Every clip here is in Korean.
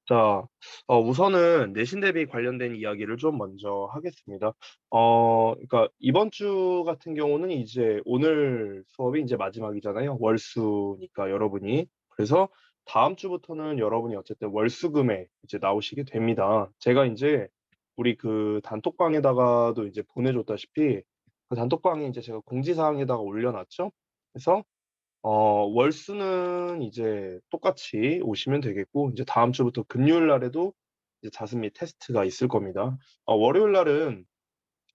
자, 우선은 내신 대비 관련된 이야기를 좀 먼저 하겠습니다. 그러니까 이번 주 같은 경우는 이제 오늘 수업이 이제 마지막이잖아요. 월수니까 여러분이. 그래서 다음 주부터는 여러분이 어쨌든 월수금에 이제 나오시게 됩니다. 제가 이제 우리 그 단톡방에다가도 이제 보내줬다시피 그 단톡방에 이제 제가 공지사항에다가 올려놨죠. 그래서 월수는 이제 똑같이 오시면 되겠고, 이제 다음 주부터 금요일 날에도 이제 자습 및 테스트가 있을 겁니다. 월요일 날은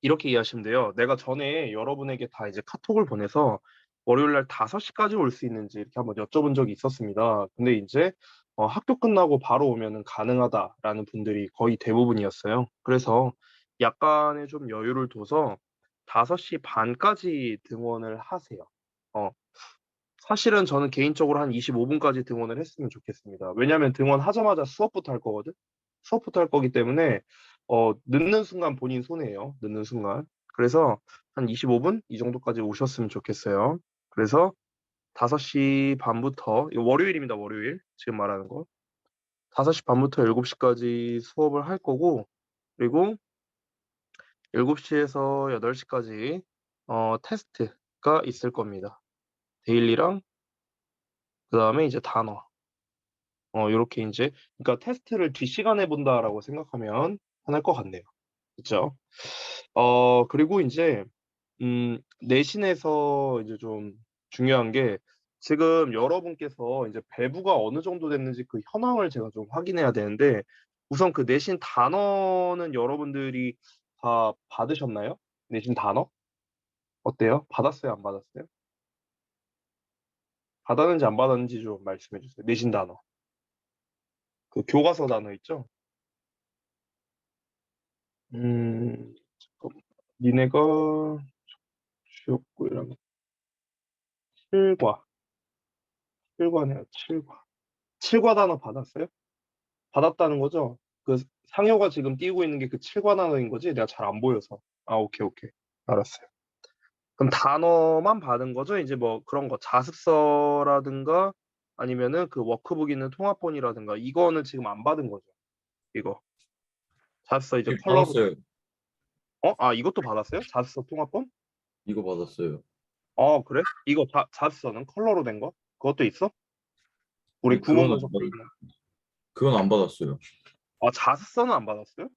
이렇게 이해하시면 돼요. 내가 전에 여러분에게 다 이제 카톡을 보내서 월요일 날 5시까지 올 수 있는지 이렇게 한번 여쭤본 적이 있었습니다. 근데 이제 학교 끝나고 바로 오면은 가능하다라는 분들이 거의 대부분이었어요. 그래서 약간의 좀 여유를 둬서 5시 반까지 등원을 하세요. 어, 사실은 저는 개인적으로 한 25분까지 등원을 했으면 좋겠습니다. 왜냐하면 등원하자마자 수업부터 할 거거든. 수업부터 할 거기 때문에 늦는 순간 본인 손해예요. 늦는 순간. 그래서 한 25분 이 정도까지 오셨으면 좋겠어요. 그래서 5시 반부터 이거 월요일입니다. 월요일. 지금 말하는 거. 5시 반부터 7시까지 수업을 할 거고 그리고 7시에서 8시까지 테스트가 있을 겁니다. 데일리랑 그다음에 이제 단어. 요렇게 이제 그러니까 테스트를 뒷시간에 본다라고 생각하면 편할 것 같네요. 그쵸? 그리고 이제 내신에서 이제 좀 중요한 게 지금 여러분께서 이제 배부가 어느 정도 됐는지 그 현황을 제가 좀 확인해야 되는데 우선 그 내신 단어는 여러분들이 다 받으셨나요? 내신 단어? 어때요? 받았어요? 안 받았어요? 받았는지 안 받았는지 좀 말씀해 주세요. 내신 단어. 그 교과서 단어 있죠? 잠깐만. 니네가 주였고 이러면 7과 7과네요. 7과 7과 단어 받았어요? 받았다는 거죠? 그 상효가 지금 띄고 있는 게 그 7과 단어인 거지? 내가 잘 안 보여서. 아, 오케이, 오케이. 알았어요. 그럼 단어만 받은 거죠? 이제 뭐 그런 거 자습서라든가 아니면은 그 워크북 있는 통합본이라든가 이거는 지금 안 받은 거죠? 이거 자습서 이제 예, 컬러로 된 받았어요. 아, 이것도 받았어요? 자습서 통합본? 이거 받았어요. 그래? 이거 자습서는 컬러로 된 거? 그것도 있어? 우리 아니, 구문 분석도 있나? 그건 안 받았어요. 자습서는 안 받았어요?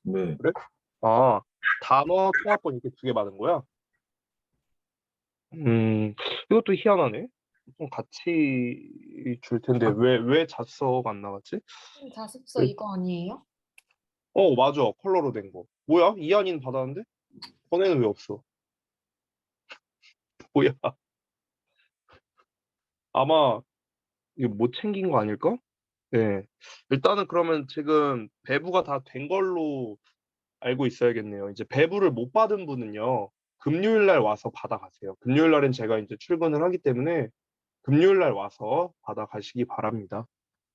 네. 그래? 아, 단어 통합본 이렇게 2개 받은 거야? 이것도 희한하네. 좀 같이 줄 텐데, 왜 자습서가 안 나왔지? 자습서 그래. 이거 아니에요? 맞아. 컬러로 된 거. 뭐야? 이한이는 받았는데? 번에는 왜 없어? 뭐야? 아마, 이거 못 챙긴 거 아닐까? 네. 일단은 그러면 지금 배부가 다 된 걸로 알고 있어야겠네요. 이제 배부를 못 받은 분은요, 금요일 날 와서 받아가세요. 금요일 날엔 제가 이제 출근을 하기 때문에 금요일 날 와서 받아가시기 바랍니다.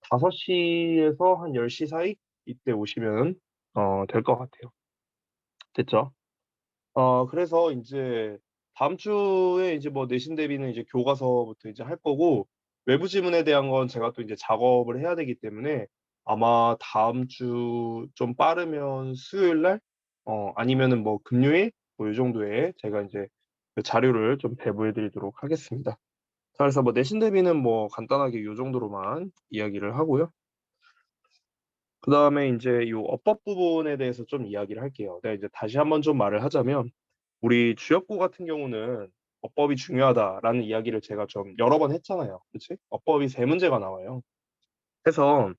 5시에서 한 10시 사이? 이때 오시면, 될 것 같아요. 됐죠? 그래서 이제 다음 주에 이제 뭐 내신 대비는 이제 교과서부터 이제 할 거고, 외부 지문에 대한 건 제가 또 이제 작업을 해야 되기 때문에 아마 다음 주 좀 빠르면 수요일 날, 아니면은 뭐 금요일, 뭐 이 정도에 제가 이제 그 자료를 좀 배부해 드리도록 하겠습니다. 자, 그래서 뭐 내신 대비는 뭐 간단하게 이 정도로만 이야기를 하고요. 그 다음에 이제 이 어법 부분에 대해서 좀 이야기를 할게요. 내가 이제 다시 한번 좀 말을 하자면, 우리 주역고 같은 경우는 어법이 중요하다라는 이야기를 제가 좀 여러 번 했잖아요. 그치? 어법이 3문제가 나와요. 그래서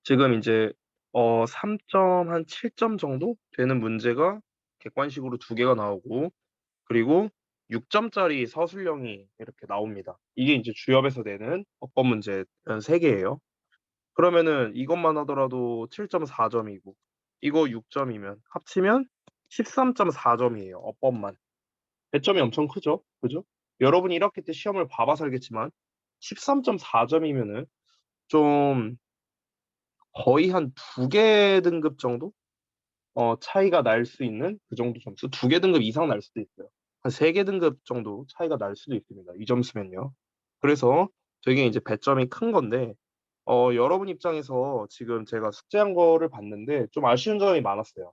지금 이제 3점 한 7점 정도 되는 문제가 객관식으로 2개가 나오고 그리고 6점짜리 서술형이 이렇게 나옵니다. 이게 이제 주협에서 내는 어법 문제 3개예요. 그러면은 이것만 하더라도 7.4점이고 이거 6점이면 합치면 13.4점이에요. 어법만. 배점이 엄청 크죠? 그죠? 여러분이 1학기 때 시험을 봐봐서 알겠지만 13.4점이면은 좀 거의 한 2개 등급 정도? 차이가 날 수 있는 그 정도 점수? 2개 등급 이상 날 수도 있어요. 한 3개 등급 정도 차이가 날 수도 있습니다. 이 점수면요. 그래서 되게 이제 배점이 큰 건데 여러분 입장에서 지금 제가 숙제한 거를 봤는데 좀 아쉬운 점이 많았어요,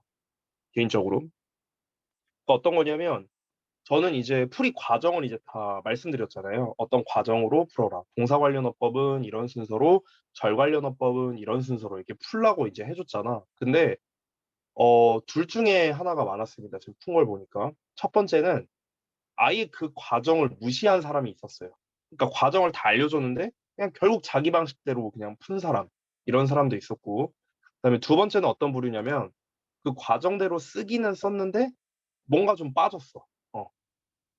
개인적으로. 그러니까 어떤 거냐면 저는 이제 풀이 과정을 이제 다 말씀드렸잖아요. 어떤 과정으로 풀어라. 동사 관련어법은 이런 순서로, 절 관련어법은 이런 순서로 이렇게 풀라고 이제 해줬잖아. 근데 둘 중에 하나가 많았습니다. 지금 푼 걸 보니까. 첫 번째는 아예 그 과정을 무시한 사람이 있었어요. 그러니까 과정을 다 알려줬는데 그냥 결국 자기 방식대로 그냥 푼 사람. 이런 사람도 있었고. 그다음에 두 번째는 어떤 부류냐면 그 과정대로 쓰기는 썼는데 뭔가 좀 빠졌어. 어.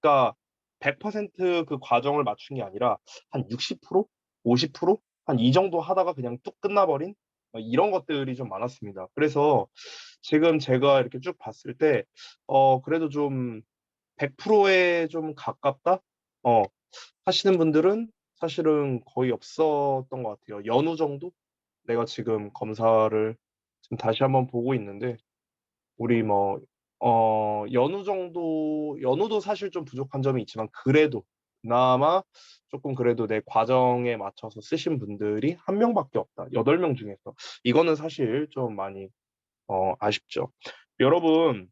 그러니까 100%그 과정을 맞춘 게 아니라 한 60%, 50%, 한 이 정도 하다가 그냥 뚝 끝나버린 이런 것들이 좀 많았습니다. 그래서 지금 제가 이렇게 쭉 봤을 때, 그래도 좀 100%에 좀 가깝다? 어, 하시는 분들은 사실은 거의 없었던 것 같아요. 연우 정도? 내가 지금 검사를 지금 다시 한번 보고 있는데, 우리 뭐, 연우도 사실 좀 부족한 점이 있지만, 그래도, 그나마 조금 그래도 내 과정에 맞춰서 쓰신 분들이 한 명밖에 없다. 8명 중에서. 이거는 사실 좀 많이, 아쉽죠. 여러분,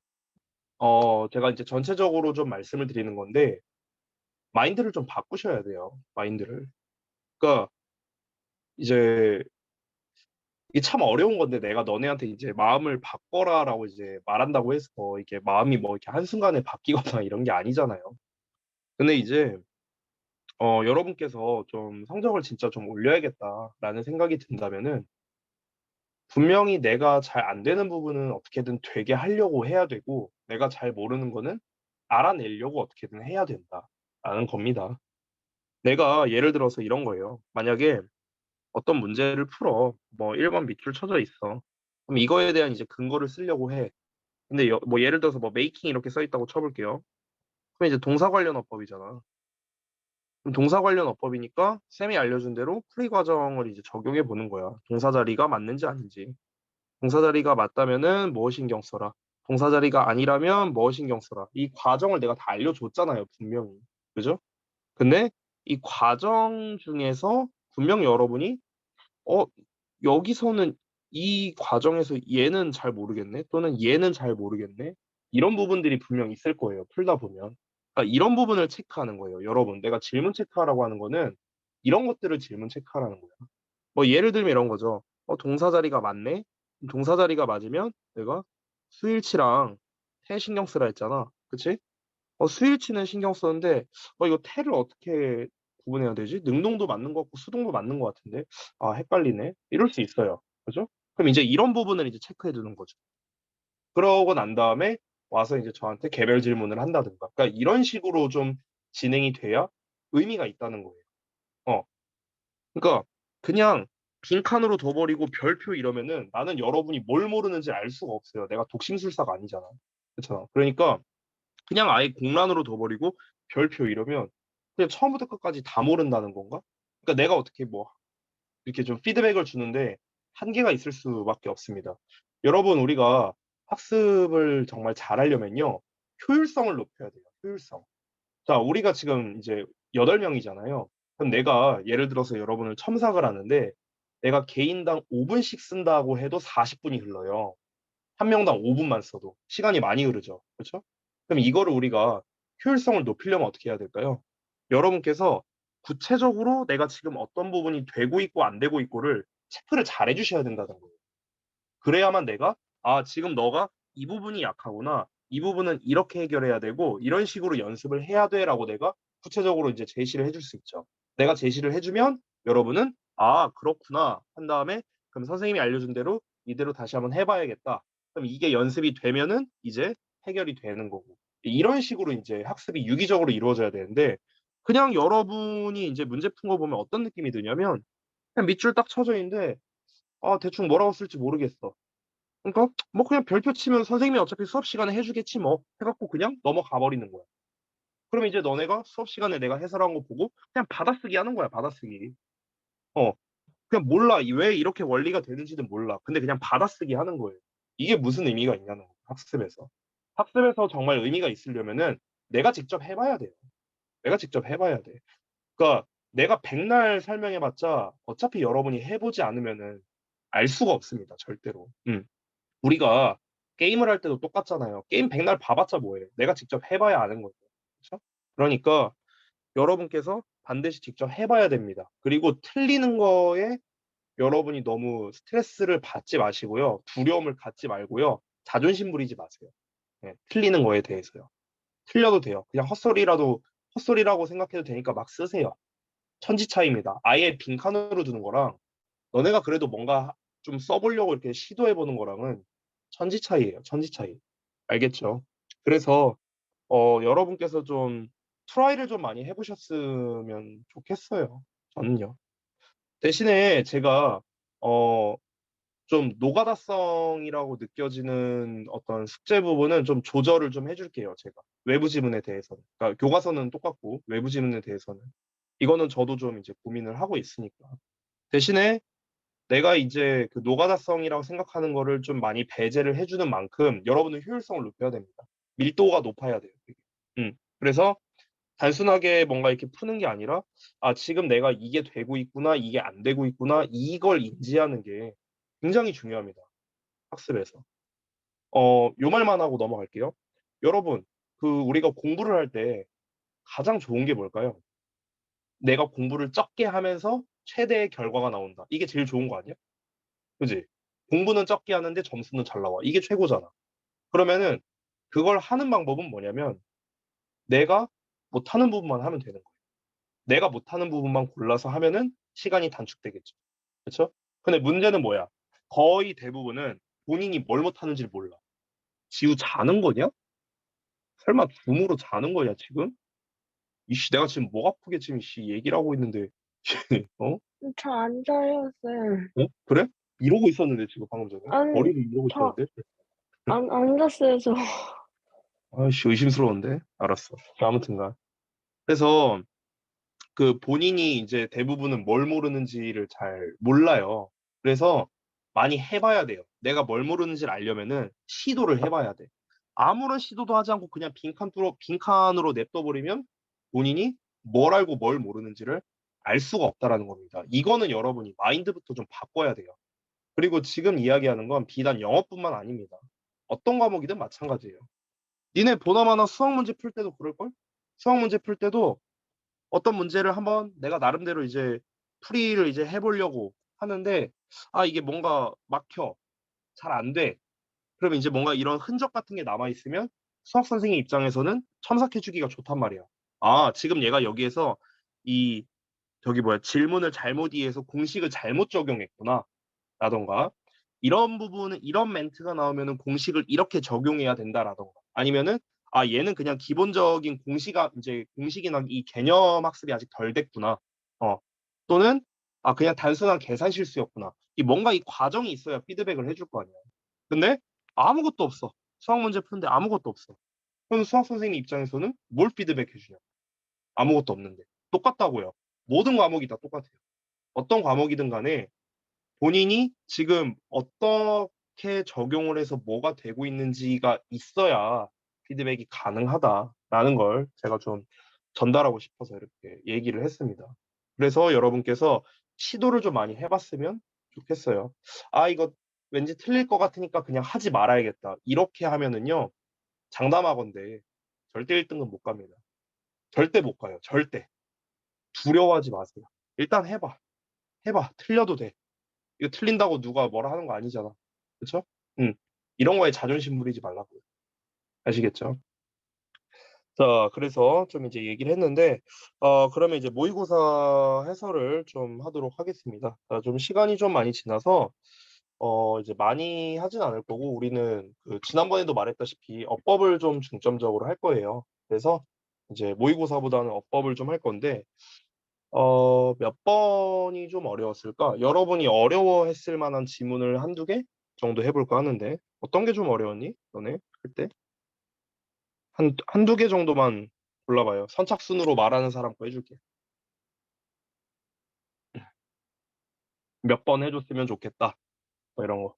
제가 이제 전체적으로 좀 말씀을 드리는 건데, 마인드를 좀 바꾸셔야 돼요. 마인드를. 그러니까, 이제, 이게 참 어려운 건데 내가 너네한테 이제 마음을 바꿔라라고 이제 말한다고 해서 이게 마음이 뭐 이렇게 한순간에 바뀌거나 이런 게 아니잖아요. 근데 이제 여러분께서 좀 성적을 진짜 좀 올려야겠다라는 생각이 든다면은 분명히 내가 잘 안 되는 부분은 어떻게든 되게 하려고 해야 되고 내가 잘 모르는 거는 알아내려고 어떻게든 해야 된다라는 겁니다. 내가 예를 들어서 이런 거예요. 만약에 어떤 문제를 풀어. 뭐 1번 밑줄 쳐져 있어. 그럼 이거에 대한 이제 근거를 쓰려고 해. 근데 뭐 예를 들어서 뭐 메이킹 이렇게 써 있다고 쳐볼게요. 그럼 이제 동사 관련 어법이잖아. 그럼 동사 관련 어법이니까 쌤이 알려준 대로 풀이 과정을 이제 적용해 보는 거야. 동사 자리가 맞는지 아닌지. 동사 자리가 맞다면은 뭐 신경 써라. 동사 자리가 아니라면 뭐 신경 써라. 이 과정을 내가 다 알려줬잖아요, 분명히. 그죠? 근데 이 과정 중에서 분명 여러분이 어, 여기서는 이 과정에서 얘는 잘 모르겠네, 또는 얘는 잘 모르겠네. 이런 부분들이 분명 있을 거예요, 풀다 보면. 그러니까 이런 부분을 체크하는 거예요. 여러분, 내가 질문 체크하라고 하는 거는 이런 것들을 질문 체크하라는 거야. 뭐 예를 들면 이런 거죠. 동사 자리가 맞네? 동사 자리가 맞으면 내가 수일치랑 태 신경 쓰라 했잖아. 그치? 수일치는 신경 썼는데, 이거 태를 어떻게 구분해야 되지? 능동도 맞는 것 같고 수동도 맞는 것 같은데, 아, 헷갈리네. 이럴 수 있어요. 그죠? 그럼 이제 이런 부분을 이제 체크해 두는 거죠. 그러고 난 다음에 와서 이제 저한테 개별 질문을 한다든가. 그러니까 이런 식으로 좀 진행이 돼야 의미가 있다는 거예요. 어. 그러니까 그냥 빈칸으로 둬버리고 별표 이러면은 나는 여러분이 뭘 모르는지 알 수가 없어요. 내가 독심술사가 아니잖아. 그렇잖아. 그러니까 그냥 아예 공란으로 둬버리고 별표 이러면 그냥 처음부터 끝까지 다 모른다는 건가? 그러니까 내가 어떻게 뭐 이렇게 좀 피드백을 주는데 한계가 있을 수밖에 없습니다. 여러분, 우리가 학습을 정말 잘하려면요. 효율성을 높여야 돼요. 효율성. 자, 우리가 지금 이제 8명이잖아요. 그럼 내가 예를 들어서 여러분을 첨삭을 하는데 내가 개인당 5분씩 쓴다고 해도 40분이 흘러요. 한 명당 5분만 써도 시간이 많이 흐르죠. 그렇죠? 그럼 이거를 우리가 효율성을 높이려면 어떻게 해야 될까요? 여러분께서 구체적으로 내가 지금 어떤 부분이 되고 있고 안 되고 있고를 체크를 잘 해주셔야 된다는 거예요. 그래야만 내가 지금 너가 이 부분이 약하구나. 이 부분은 이렇게 해결해야 되고 이런 식으로 연습을 해야 돼라고 내가 구체적으로 이제 제시를 해줄 수 있죠. 내가 제시를 해주면 여러분은 그렇구나 한 다음에 그럼 선생님이 알려준 대로 이대로 다시 한번 해봐야겠다. 그럼 이게 연습이 되면은 이제 해결이 되는 거고 이런 식으로 이제 학습이 유기적으로 이루어져야 되는데 그냥 여러분이 이제 문제 푼 거 보면 어떤 느낌이 드냐면 그냥 밑줄 딱 쳐져 있는데 대충 뭐라고 쓸지 모르겠어. 그러니까 뭐 그냥 별표 치면 선생님이 어차피 수업 시간에 해주겠지 뭐 해갖고 그냥 넘어가 버리는 거야. 그럼 이제 너네가 수업 시간에 내가 해설한 거 보고 그냥 받아쓰기 하는 거야, 받아쓰기. 어, 그냥 몰라. 왜 이렇게 원리가 되는지는 몰라. 근데 그냥 받아쓰기 하는 거예요. 이게 무슨 의미가 있냐는 거예요, 학습에서. 학습에서 정말 의미가 있으려면은 내가 직접 해봐야 돼요. 내가 직접 해봐야 돼. 그러니까 내가 백날 설명해봤자 어차피 여러분이 해보지 않으면은 알 수가 없습니다. 절대로. 우리가 게임을 할 때도 똑같잖아요. 게임 백날 봐봤자 뭐해. 내가 직접 해봐야 아는 거죠. 그렇죠? 그러니까 여러분께서 반드시 직접 해봐야 됩니다. 그리고 틀리는 거에 여러분이 너무 스트레스를 받지 마시고요. 두려움을 갖지 말고요. 자존심 부리지 마세요. 네, 틀리는 거에 대해서요. 틀려도 돼요. 그냥 헛소리라고 생각해도 되니까 막 쓰세요. 천지 차이입니다. 아예 빈칸으로 두는 거랑 너네가 그래도 뭔가 좀 써보려고 이렇게 시도해보는 거랑은 천지 차이예요. 천지 차이. 알겠죠? 그래서 여러분께서 좀 트라이를 좀 많이 해보셨으면 좋겠어요. 저는요. 대신에 제가 어, 좀 노가다성이라고 느껴지는 어떤 숙제 부분은 좀 조절을 좀 해줄게요. 제가 외부 지문에 대해서는. 그러니까 교과서는 똑같고 외부 지문에 대해서는 이거는 저도 좀 이제 고민을 하고 있으니까. 대신에 내가 이제 그 노가다성이라고 생각하는 거를 좀 많이 배제를 해주는 만큼 여러분은 효율성을 높여야 됩니다. 밀도가 높아야 돼요. 되게. 그래서 단순하게 뭔가 이렇게 푸는 게 아니라, 아, 지금 내가 이게 되고 있구나, 이게 안 되고 있구나, 이걸 인지하는 게 굉장히 중요합니다. 학습에서. 요 말만 하고 넘어갈게요. 여러분, 우리가 공부를 할 때 가장 좋은 게 뭘까요? 내가 공부를 적게 하면서 최대의 결과가 나온다. 이게 제일 좋은 거 아니야? 그지? 공부는 적게 하는데 점수는 잘 나와. 이게 최고잖아. 그러면은 그걸 하는 방법은 뭐냐면 내가 못하는 부분만 하면 되는 거야. 내가 못하는 부분만 골라서 하면은 시간이 단축되겠죠. 그렇죠? 근데 문제는 뭐야? 거의 대부분은 본인이 뭘 못하는지를 몰라. 지우 자는 거냐? 설마 줌으로 자는 거냐, 지금? 이씨, 내가 지금 목 아프게 지금 씨 얘기를 하고 있는데, 어? 저 앉아요, 쌤. 어? 그래? 이러고 있었는데, 지금 방금 전에? 아니, 머리를 이러고 저 있었는데? 앉았어요, 저. 아씨, 의심스러운데? 알았어. 아무튼간. 그래서, 본인이 이제 대부분은 뭘 모르는지를 잘 몰라요. 그래서 많이 해봐야 돼요. 내가 뭘 모르는지를 알려면은 시도를 해봐야 돼. 아무런 시도도 하지 않고 그냥 빈칸으로 냅둬버리면 본인이 뭘 알고 뭘 모르는지를 알 수가 없다라는 겁니다. 이거는 여러분이 마인드부터 좀 바꿔야 돼요. 그리고 지금 이야기하는 건 비단 영어뿐만 아닙니다. 어떤 과목이든 마찬가지예요. 니네 보나마나 수학 문제 풀 때도 그럴걸? 수학 문제 풀 때도 어떤 문제를 한번 내가 나름대로 이제 풀이를 이제 해보려고 하는데, 아, 이게 뭔가 막혀. 잘 안 돼. 그러면 이제 뭔가 이런 흔적 같은 게 남아있으면 수학 선생님 입장에서는 첨삭해주기가 좋단 말이야. 아, 지금 얘가 여기에서 이, 저기 뭐야, 질문을 잘못 이해해서 공식을 잘못 적용했구나. 라던가. 이런 부분은, 이런 멘트가 나오면은 공식을 이렇게 적용해야 된다라던가. 아니면은, 아, 얘는 그냥 기본적인 공식이나 이 개념 학습이 아직 덜 됐구나. 어. 또는, 아, 그냥 단순한 계산 실수였구나. 뭔가 이 과정이 있어야 피드백을 해줄 거 아니야. 근데 아무것도 없어. 수학 문제 푸는데 아무것도 없어. 그럼 수학 선생님 입장에서는 뭘 피드백 해주냐? 아무것도 없는데. 똑같다고요. 모든 과목이 다 똑같아요. 어떤 과목이든 간에 본인이 지금 어떻게 적용을 해서 뭐가 되고 있는지가 있어야 피드백이 가능하다라는 걸 제가 좀 전달하고 싶어서 이렇게 얘기를 했습니다. 그래서 여러분께서 시도를 좀 많이 해봤으면 좋겠어요. 아, 이거 왠지 틀릴 것 같으니까 그냥 하지 말아야겠다. 이렇게 하면은요, 장담하건대 절대 1등은 못 갑니다. 절대 못 가요. 절대. 두려워하지 마세요. 일단 해봐. 해봐. 틀려도 돼. 이거 틀린다고 누가 뭐라 하는 거 아니잖아. 그쵸? 응. 이런 거에 자존심 부리지 말라고요. 아시겠죠? 자, 그래서 좀 이제 얘기를 했는데, 그러면 이제 모의고사 해설을 좀 하도록 하겠습니다. 좀 시간이 좀 많이 지나서, 이제 많이 하진 않을 거고, 우리는 지난번에도 말했다시피 어법을 좀 중점적으로 할 거예요. 그래서 이제 모의고사보다는 어법을 좀 할 건데, 몇 번이 좀 어려웠을까? 여러분이 어려워했을 만한 지문을 한두 개 정도 해볼까 하는데, 어떤 게 좀 어려웠니? 너네? 그때? 한두 개 정도만 골라봐요. 선착순으로 말하는 사람 거 해줄게. 몇 번 해줬으면 좋겠다. 뭐 이런 거.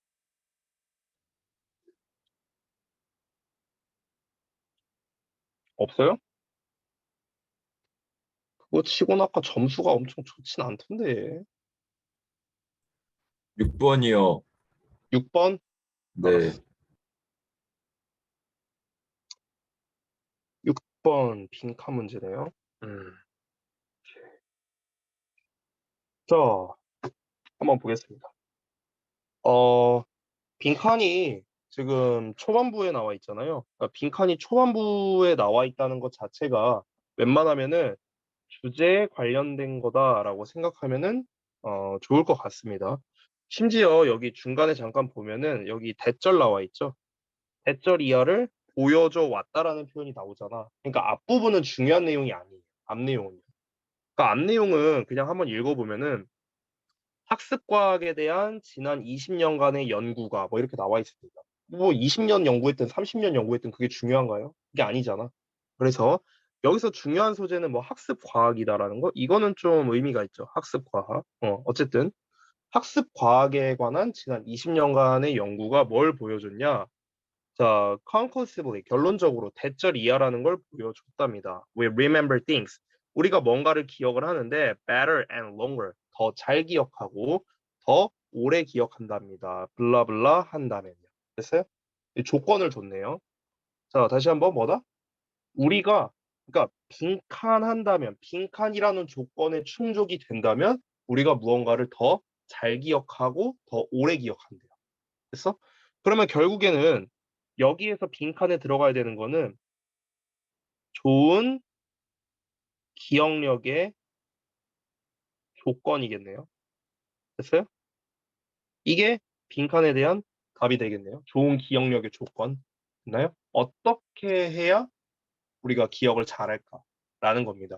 없어요? 그거 치고는 아까 점수가 엄청 좋진 않던데. 6번이요. 6번? 네. 알았어. 6번 빈칸 문제네요. 자, 한번 보겠습니다. 빈칸이 지금 초반부에 나와 있잖아요. 그러니까 빈칸이 초반부에 나와 있다는 것 자체가 웬만하면은 주제에 관련된 거다라고 생각하면은 좋을 것 같습니다. 심지어 여기 중간에 잠깐 보면은 여기 대절 나와 있죠. 대절 이하를 보여줘 왔다라는 표현이 나오잖아. 그러니까 앞부분은 중요한 내용이 아니에요. 앞 내용은요. 그러니까 앞 내용은 그냥 한번 읽어보면은 학습과학에 대한 지난 20년간의 연구가 뭐 이렇게 나와 있습니다. 뭐 20년 연구했든 30년 연구했든 그게 중요한가요? 그게 아니잖아. 그래서 여기서 중요한 소재는 뭐 학습과학이다라는 거 이거는 좀 의미가 있죠. 학습과학. 어쨌든 학습과학에 관한 지난 20년간의 연구가 뭘 보여줬냐? 자, conclusively 결론적으로 대절 이하라는 걸 보여줬답니다. We remember things. 우리가 뭔가를 기억을 하는데 better and longer. 더 잘 기억하고 더 오래 기억한답니다. 블라블라 한다면요. 됐어요? 이 조건을 줬네요. 자, 다시 한번 뭐다? 우리가 그러니까 빈칸한다면 빈칸이라는 조건에 충족이 된다면 우리가 무언가를 더 잘 기억하고 더 오래 기억한대요. 됐어? 그러면 결국에는 여기에서 빈칸에 들어가야 되는 거는 좋은 기억력의 조건이겠네요. 됐어요? 이게 빈칸에 대한 답이 되겠네요. 좋은 기억력의 조건. 됐나요? 어떻게 해야 우리가 기억을 잘할까라는 겁니다.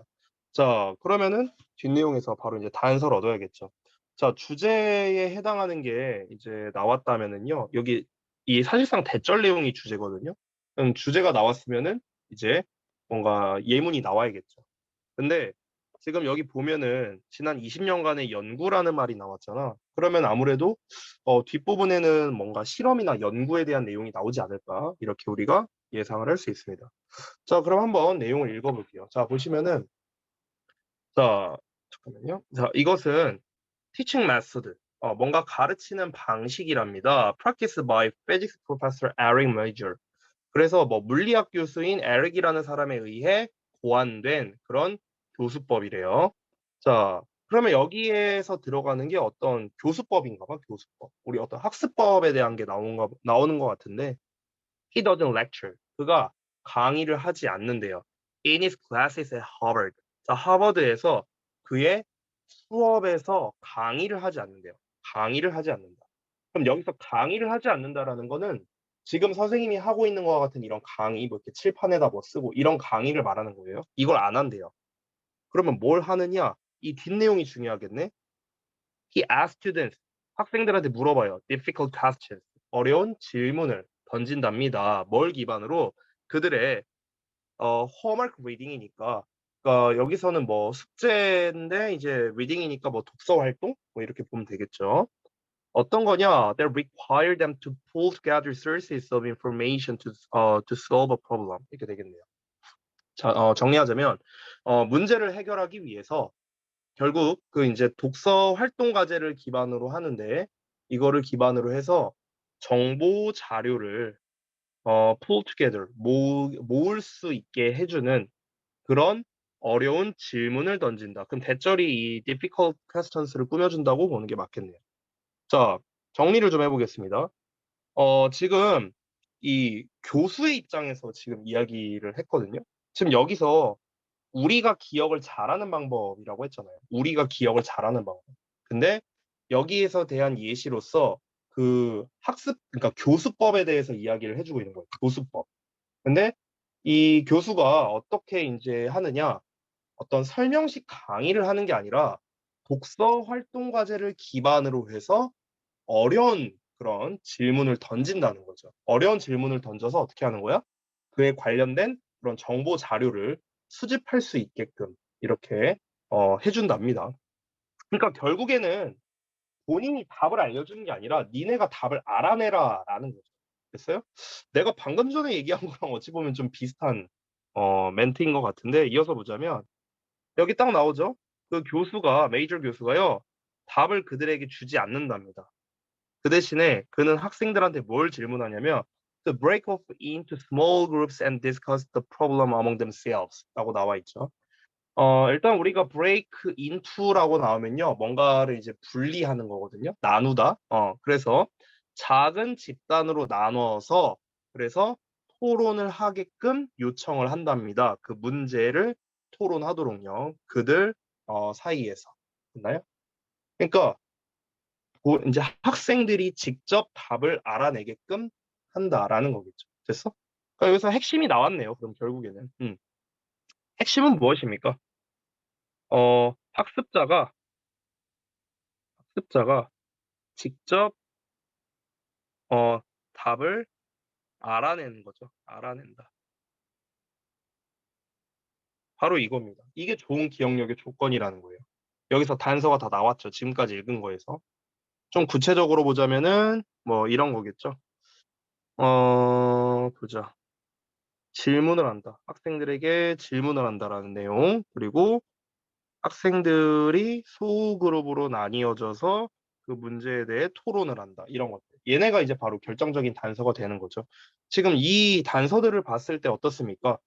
자, 그러면은 뒷내용에서 바로 이제 단서를 얻어야겠죠. 자, 주제에 해당하는 게 이제 나왔다면은요. 여기 이 사실상 대절 내용이 주제거든요. 그럼 주제가 나왔으면은 이제 뭔가 예문이 나와야겠죠. 근데 지금 여기 보면은 지난 20년간의 연구라는 말이 나왔잖아. 그러면 아무래도 뒷부분에는 뭔가 실험이나 연구에 대한 내용이 나오지 않을까 이렇게 우리가 예상을 할 수 있습니다. 자, 그럼 한번 내용을 읽어볼게요. 자, 보시면은 자, 잠깐만요. 자, 이것은 teaching method, 뭔가 가르치는 방식이랍니다. Practiced by physics professor Eric Major. 그래서 뭐 물리학 교수인 에릭이라는 사람에 의해 고안된 그런 교수법이래요. 자, 그러면 여기에서 들어가는 게 어떤 교수법인가 봐, 교수법. 우리 어떤 학습법에 대한 게 나오는 것 같은데, he doesn't lecture. 그가 강의를 하지 않는데요. In his classes at Harvard. 자, 하버드에서 그의 수업에서 강의를 하지 않는데요. 강의를 하지 않는다. 그럼 여기서 강의를 하지 않는다라는 거는 지금 선생님이 하고 있는 것과 같은 이런 강의, 뭐 이렇게 칠판에다 뭐 쓰고 이런 강의를 말하는 거예요. 이걸 안 한대요. 그러면 뭘 하느냐? 이 뒷내용이 중요하겠네. He asks students, 학생들한테 물어봐요. difficult questions, 어려운 질문을 던진답니다. 뭘 기반으로? 그들의 homework reading이니까, 그러니까 여기서는 뭐 숙제인데 이제 reading이니까 뭐 독서 활동 뭐 이렇게 보면 되겠죠. 어떤 거냐? That require them to pull together sources of information to solve a problem. 이렇게 되겠네요. 자, 정리하자면 문제를 해결하기 위해서 결국 그 이제 독서 활동 과제를 기반으로 하는데 이거를 기반으로 해서 정보 자료를 pull together 모을 수 있게 해주는 그런 어려운 질문을 던진다. 그럼 대절이 이 difficult questions를 꾸며준다고 보는 게 맞겠네요. 자, 정리를 좀 해보겠습니다. 지금 이 교수의 입장에서 지금 이야기를 했거든요. 지금 여기서 우리가 기억을 잘하는 방법이라고 했잖아요. 우리가 기억을 잘하는 방법. 근데 여기에서 대한 예시로서 그 그러니까 교수법에 대해서 이야기를 해주고 있는 거예요. 교수법. 근데 이 교수가 어떻게 이제 하느냐, 어떤 설명식 강의를 하는 게 아니라 독서 활동 과제를 기반으로 해서 어려운 그런 질문을 던진다는 거죠. 어려운 질문을 던져서 어떻게 하는 거야? 그에 관련된 그런 정보 자료를 수집할 수 있게끔 이렇게 해준답니다. 그러니까 결국에는 본인이 답을 알려주는 게 아니라 니네가 답을 알아내라라는 거죠. 됐어요? 내가 방금 전에 얘기한 거랑 어찌 보면 좀 비슷한 멘트인 것 같은데 이어서 보자면 여기 딱 나오죠. 그 교수가 메이저 교수가요. 답을 그들에게 주지 않는답니다. 그 대신에 그는 학생들한테 뭘 질문하냐면 to break off into small groups and discuss the problem among themselves 라고 나와 있죠. 일단 우리가 break into라고 나오면요. 뭔가를 이제 분리하는 거거든요. 나누다. 그래서 작은 집단으로 나눠서 그래서 토론을 하게끔 요청을 한답니다. 그 문제를 토론하도록요. 그들 사이에서. 됐나요? 그러니까 이제 학생들이 직접 답을 알아내게끔 한다라는 거겠죠. 됐어? 그러니까 여기서 핵심이 나왔네요. 그럼 결국에는. 핵심은 무엇입니까? 학습자가 직접 답을 알아내는 거죠. 알아낸다. 바로 이겁니다. 이게 좋은 기억력의 조건이라는 거예요. 여기서 단서가 다 나왔죠. 지금까지 읽은 거에서. 좀 구체적으로 보자면은 뭐 이런 거겠죠. 보자. 질문을 한다. 학생들에게 질문을 한다라는 내용. 그리고 학생들이 소그룹으로 나뉘어져서 그 문제에 대해 토론을 한다. 이런 것들. 얘네가 이제 바로 결정적인 단서가 되는 거죠. 지금 이 단서들을 봤을 때 어떻습니까?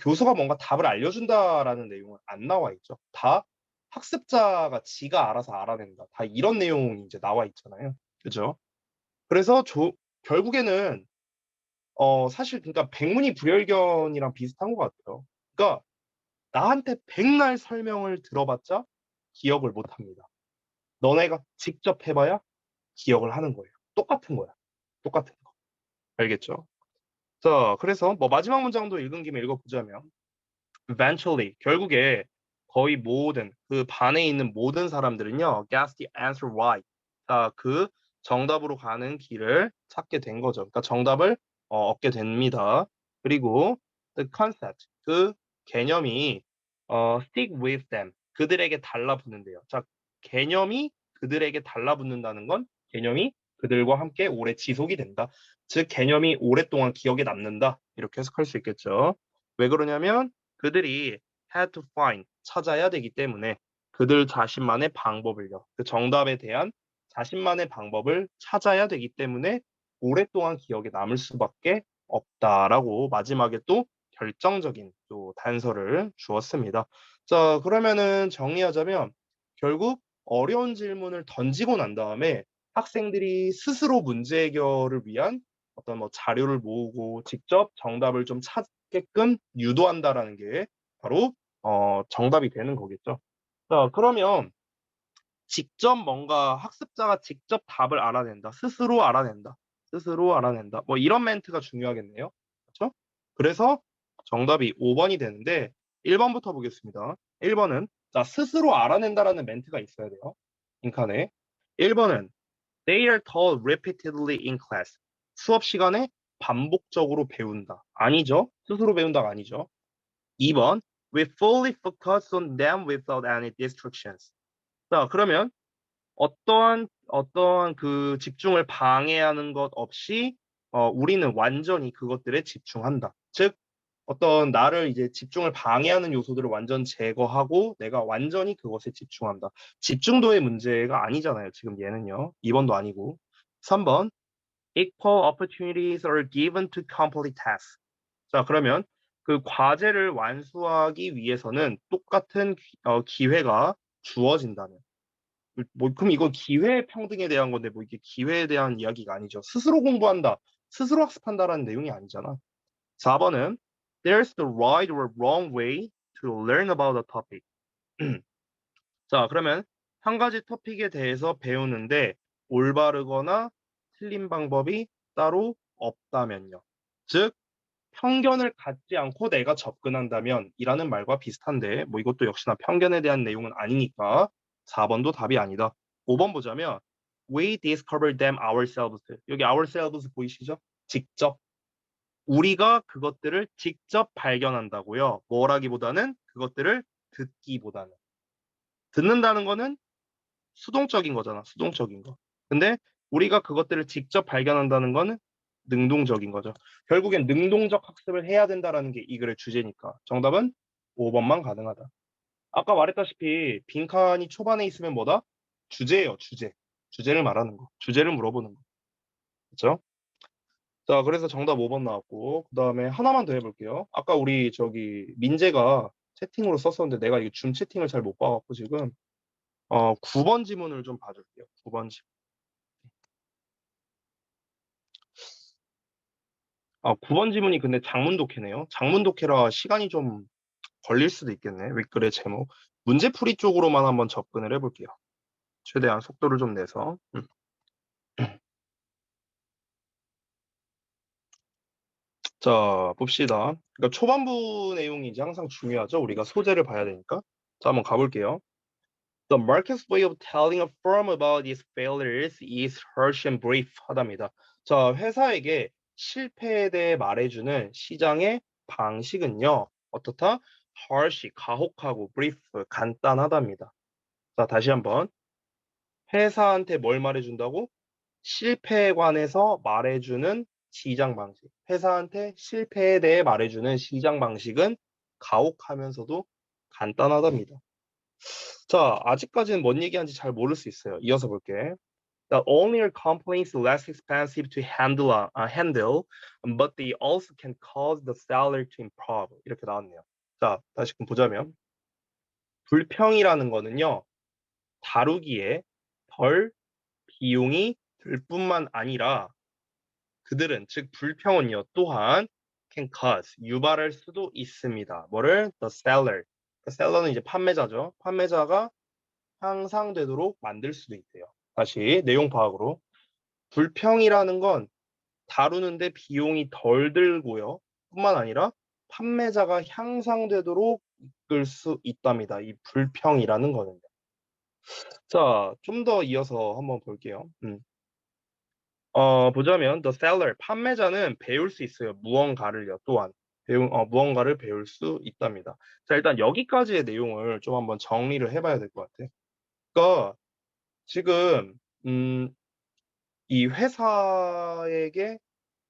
교수가 뭔가 답을 알려준다라는 내용은 안 나와 있죠. 다 학습자가 지가 알아서 알아낸다. 다 이런 내용이 이제 나와 있잖아요. 그죠? 그래서 결국에는 사실 그러니까 백문이 불여일견이랑 비슷한 것 같아요. 그러니까 나한테 백날 설명을 들어봤자 기억을 못 합니다. 너네가 직접 해봐야 기억을 하는 거예요. 똑같은 거야. 똑같은 거. 알겠죠? 자, 그래서 뭐 마지막 문장도 읽은 김에 읽어보자면 eventually 결국에 거의 모든 그 반에 있는 모든 사람들은요 guess the answer right. 자, 그 정답으로 가는 길을 찾게 된 거죠. 그러니까 정답을 얻게 됩니다. 그리고 the concept 그 개념이 stick with them 그들에게 달라붙는데요. 자, 개념이 그들에게 달라붙는다는 건 개념이 그들과 함께 오래 지속이 된다. 즉 개념이 오랫동안 기억에 남는다. 이렇게 해석할 수 있겠죠. 왜 그러냐면 그들이 had to find 찾아야 되기 때문에 그들 자신만의 방법을요. 그 정답에 대한 자신만의 방법을 찾아야 되기 때문에 오랫동안 기억에 남을 수밖에 없다라고 마지막에 또 결정적인 또 단서를 주었습니다. 자, 그러면은 정리하자면 결국 어려운 질문을 던지고 난 다음에 학생들이 스스로 문제 해결을 위한 어떤 뭐 자료를 모으고 직접 정답을 좀 찾게끔 유도한다라는 게 바로 정답이 되는 거겠죠. 자, 그러면 직접 뭔가 학습자가 직접 답을 알아낸다. 스스로 알아낸다. 스스로 알아낸다. 뭐 이런 멘트가 중요하겠네요. 그렇죠? 그래서 정답이 5번이 되는데 1번부터 보겠습니다. 1번은 자, 스스로 알아낸다라는 멘트가 있어야 돼요. 빈칸에. 1번은 They are taught repeatedly in class. 수업 시간에 반복적으로 배운다. 아니죠. 스스로 배운다가 아니죠. 2번 We fully focus on them without any distractions. 자, 그러면 어떠한 그 집중을 방해하는 것 없이 우리는 완전히 그것들에 집중한다. 즉 어떤 나를 이제 집중을 방해하는 요소들을 완전 제거하고 내가 완전히 그것에 집중한다. 집중도의 문제가 아니잖아요. 지금 얘는요. 2번도 아니고. 3번 equal opportunities are given to complete tasks. 자, 그러면 그 과제를 완수하기 위해서는 똑같은 기회가 주어진다면. 뭐 그럼 이건 기회 평등에 대한 건데 뭐 이게 기회에 대한 이야기가 아니죠. 스스로 공부한다, 스스로 학습한다라는 내용이 아니잖아. 4번은 There's the right or wrong way to learn about a topic. 자, 그러면 한 가지 토픽에 대해서 배우는데 올바르거나 틀린 방법이 따로 없다면요. 즉 편견을 갖지 않고 내가 접근한다면 이라는 말과 비슷한데 뭐 이것도 역시나 편견에 대한 내용은 아니니까 4번도 답이 아니다. 5번 보자면 We discover them ourselves. 여기 ourselves 보이시죠? 직접. 우리가 그것들을 직접 발견한다고요. 뭐라기보다는 그것들을 듣기보다는. 듣는다는 거는 수동적인 거잖아. 수동적인 거. 근데 우리가 그것들을 직접 발견한다는 거는 능동적인 거죠. 결국엔 능동적 학습을 해야 된다라는 게 이 글의 주제니까. 정답은 5번만 가능하다. 아까 말했다시피 빈칸이 초반에 있으면 뭐다? 주제예요, 주제. 주제를 말하는 거. 주제를 물어보는 거. 그렇죠? 자, 그래서 정답 5번 나왔고, 그 다음에 하나만 더 해볼게요. 아까 우리 저기 민재가 채팅으로 썼었는데 내가 이거 줌 채팅을 잘 못 봐갖고 지금 9번 지문을 좀 봐줄게요. 9번 지문. 9번 지문이 근데 장문 독해네요. 장문 독해라 시간이 좀 걸릴 수도 있겠네. 윗글의 제목. 문제풀이 쪽으로만 한번 접근을 해볼게요. 최대한 속도를 좀 내서. 자, 봅시다. 그러니까 초반부 내용이 이제 항상 중요하죠. 우리가 소재를 봐야 되니까. 자, 한번 가볼게요. The market's way of telling a firm about its failures is harsh and brief 하답니다. 자, 회사에게 실패에 대해 말해주는 시장의 방식은요. 어떻다? harsh, 가혹하고 brief, 간단하답니다. 자, 다시 한번. 회사한테 뭘 말해준다고? 실패에 관해서 말해주는 시장 방식. 회사한테 실패에 대해 말해주는 시장 방식은 가혹하면서도 간단하답니다. 자, 아직까지는 뭔 얘기하는지 잘 모를 수 있어요. 이어서 볼게. The only complaints less expensive to handle, but they also can cause the seller to improve. 이렇게 나왔네요. 자, 다시금 보자면 불평이라는 거는요, 다루기에 덜 비용이 들 뿐만 아니라 그들은, 즉 불평은요, 또한 can cause, 유발할 수도 있습니다. 뭐를? The seller. 그 셀러는 이제 판매자죠. 판매자가 향상되도록 만들 수도 있대요. 다시 내용 파악으로. 불평이라는 건 다루는데 비용이 덜 들고요. 뿐만 아니라 판매자가 향상되도록 이끌 수 있답니다. 이 불평이라는 거는요. 자, 좀 더 이어서 한번 볼게요. 보자면 the seller, 판매자는 배울 수 있어요. 무언가를요. 또한 무언가를 배울 수 있답니다. 자, 일단 여기까지의 내용을 좀 한번 정리를 해봐야 될 것 같아요. 그러니까 지금 이 회사에게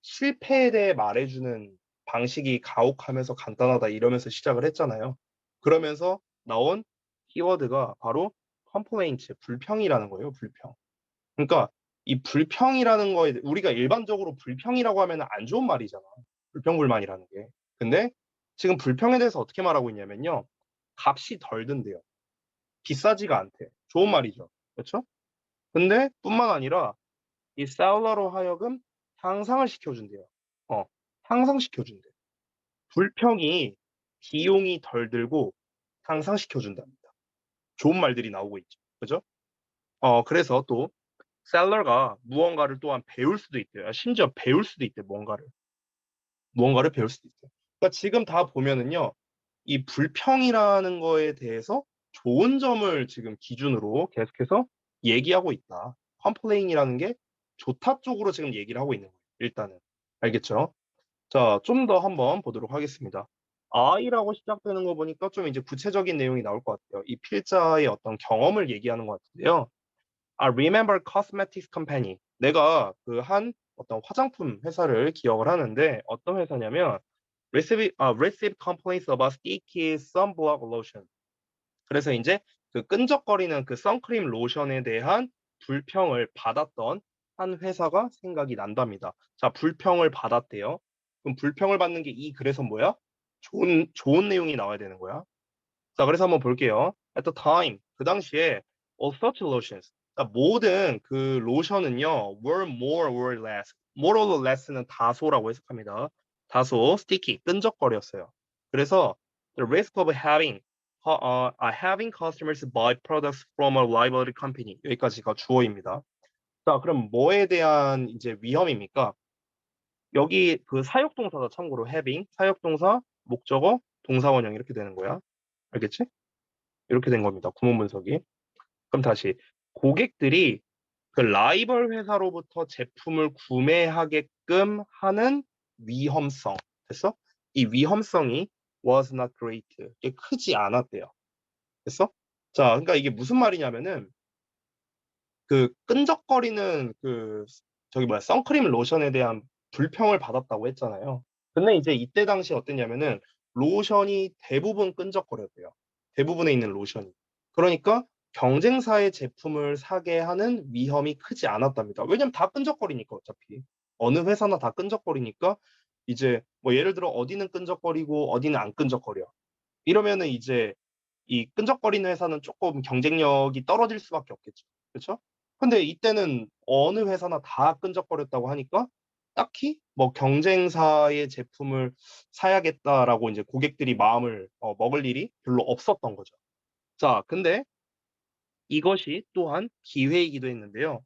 실패에 대해 말해주는 방식이 가혹하면서 간단하다 이러면서 시작을 했잖아요. 그러면서 나온 키워드가 바로 complaint, 불평이라는 거예요. 불평. 그러니까 이 불평이라는 거에 우리가 일반적으로 불평이라고 하면 안 좋은 말이잖아. 불평불만이라는 게. 근데 지금 불평에 대해서 어떻게 말하고 있냐면요. 값이 덜 든대요. 비싸지가 않대. 좋은 말이죠. 그렇죠? 근데 뿐만 아니라 이 셀러로 하여금 향상을 시켜준대요. 향상시켜준대. 불평이 비용이 덜 들고 향상시켜준답니다. 좋은 말들이 나오고 있죠. 그죠? 그래서 또 셀러가 무언가를 또한 배울 수도 있대요. 심지어 배울 수도 있대, 무언가를 배울 수도 있대요. 그러니까 지금 다 보면은요, 이 불평이라는 거에 대해서 좋은 점을 지금 기준으로 계속해서 얘기하고 있다. 컴플레인이라는 게 좋다 쪽으로 지금 얘기를 하고 있는 거예요. 일단은. 알겠죠? 자, 좀 더 한번 보도록 하겠습니다. I라고 시작되는 거 보니까 좀 이제 구체적인 내용이 나올 것 같아요. 이 필자의 어떤 경험을 얘기하는 것 같은데요. Remember Cosmetics Company. 내가 그 한 어떤 화장품 회사를 기억을 하는데 어떤 회사냐면 receive complaints about sticky sunblock lotion. 그래서 이제 그 끈적거리는 그 선크림 로션에 대한 불평을 받았던 한 회사가 생각이 난답니다. 자, 불평을 받았대요. 그럼 불평을 받는 게 이 글에서 뭐야? 좋은 내용이 나와야 되는 거야. 자, 그래서 한번 볼게요. At the time, 그 당시에 all such lotions, 그러니까 모든 그 로션은요, were more or less, more or less는 다소라고 해석합니다. 다소 sticky, 끈적거렸어요. 그래서 the risk of having customers buy products from a liability company, 여기까지가 주어입니다. 자, 그럼 뭐에 대한 이제 위험입니까? 여기 그 사역동사가 참고로 having, 사역동사, 목적어, 동사원형 이렇게 되는 거야. 알겠지? 이렇게 된 겁니다. 구문 분석이. 그럼 다시 고객들이 그 라이벌 회사로부터 제품을 구매하게끔 하는 위험성. 됐어? 이 위험성이 was not great. 이게 크지 않았대요. 됐어? 자, 그러니까 이게 무슨 말이냐면은 그 끈적거리는 그 저기 뭐야 선크림 로션에 대한 불평을 받았다고 했잖아요. 근데 이제 이때 당시 어땠냐면은 로션이 대부분 끈적거렸대요. 대부분에 있는 로션이. 그러니까 경쟁사의 제품을 사게 하는 위험이 크지 않았답니다. 왜냐면 다 끈적거리니까 어차피. 어느 회사나 다 끈적거리니까 이제 뭐 예를 들어 어디는 끈적거리고 어디는 안 끈적거려. 이러면은 이제 이 끈적거리는 회사는 조금 경쟁력이 떨어질 수밖에 없겠죠. 그렇죠? 근데 이때는 어느 회사나 다 끈적거렸다고 하니까 딱히 뭐 경쟁사의 제품을 사야겠다라고 이제 고객들이 마음을 먹을 일이 별로 없었던 거죠. 자, 근데 이것이 또한 기회이기도 했는데요.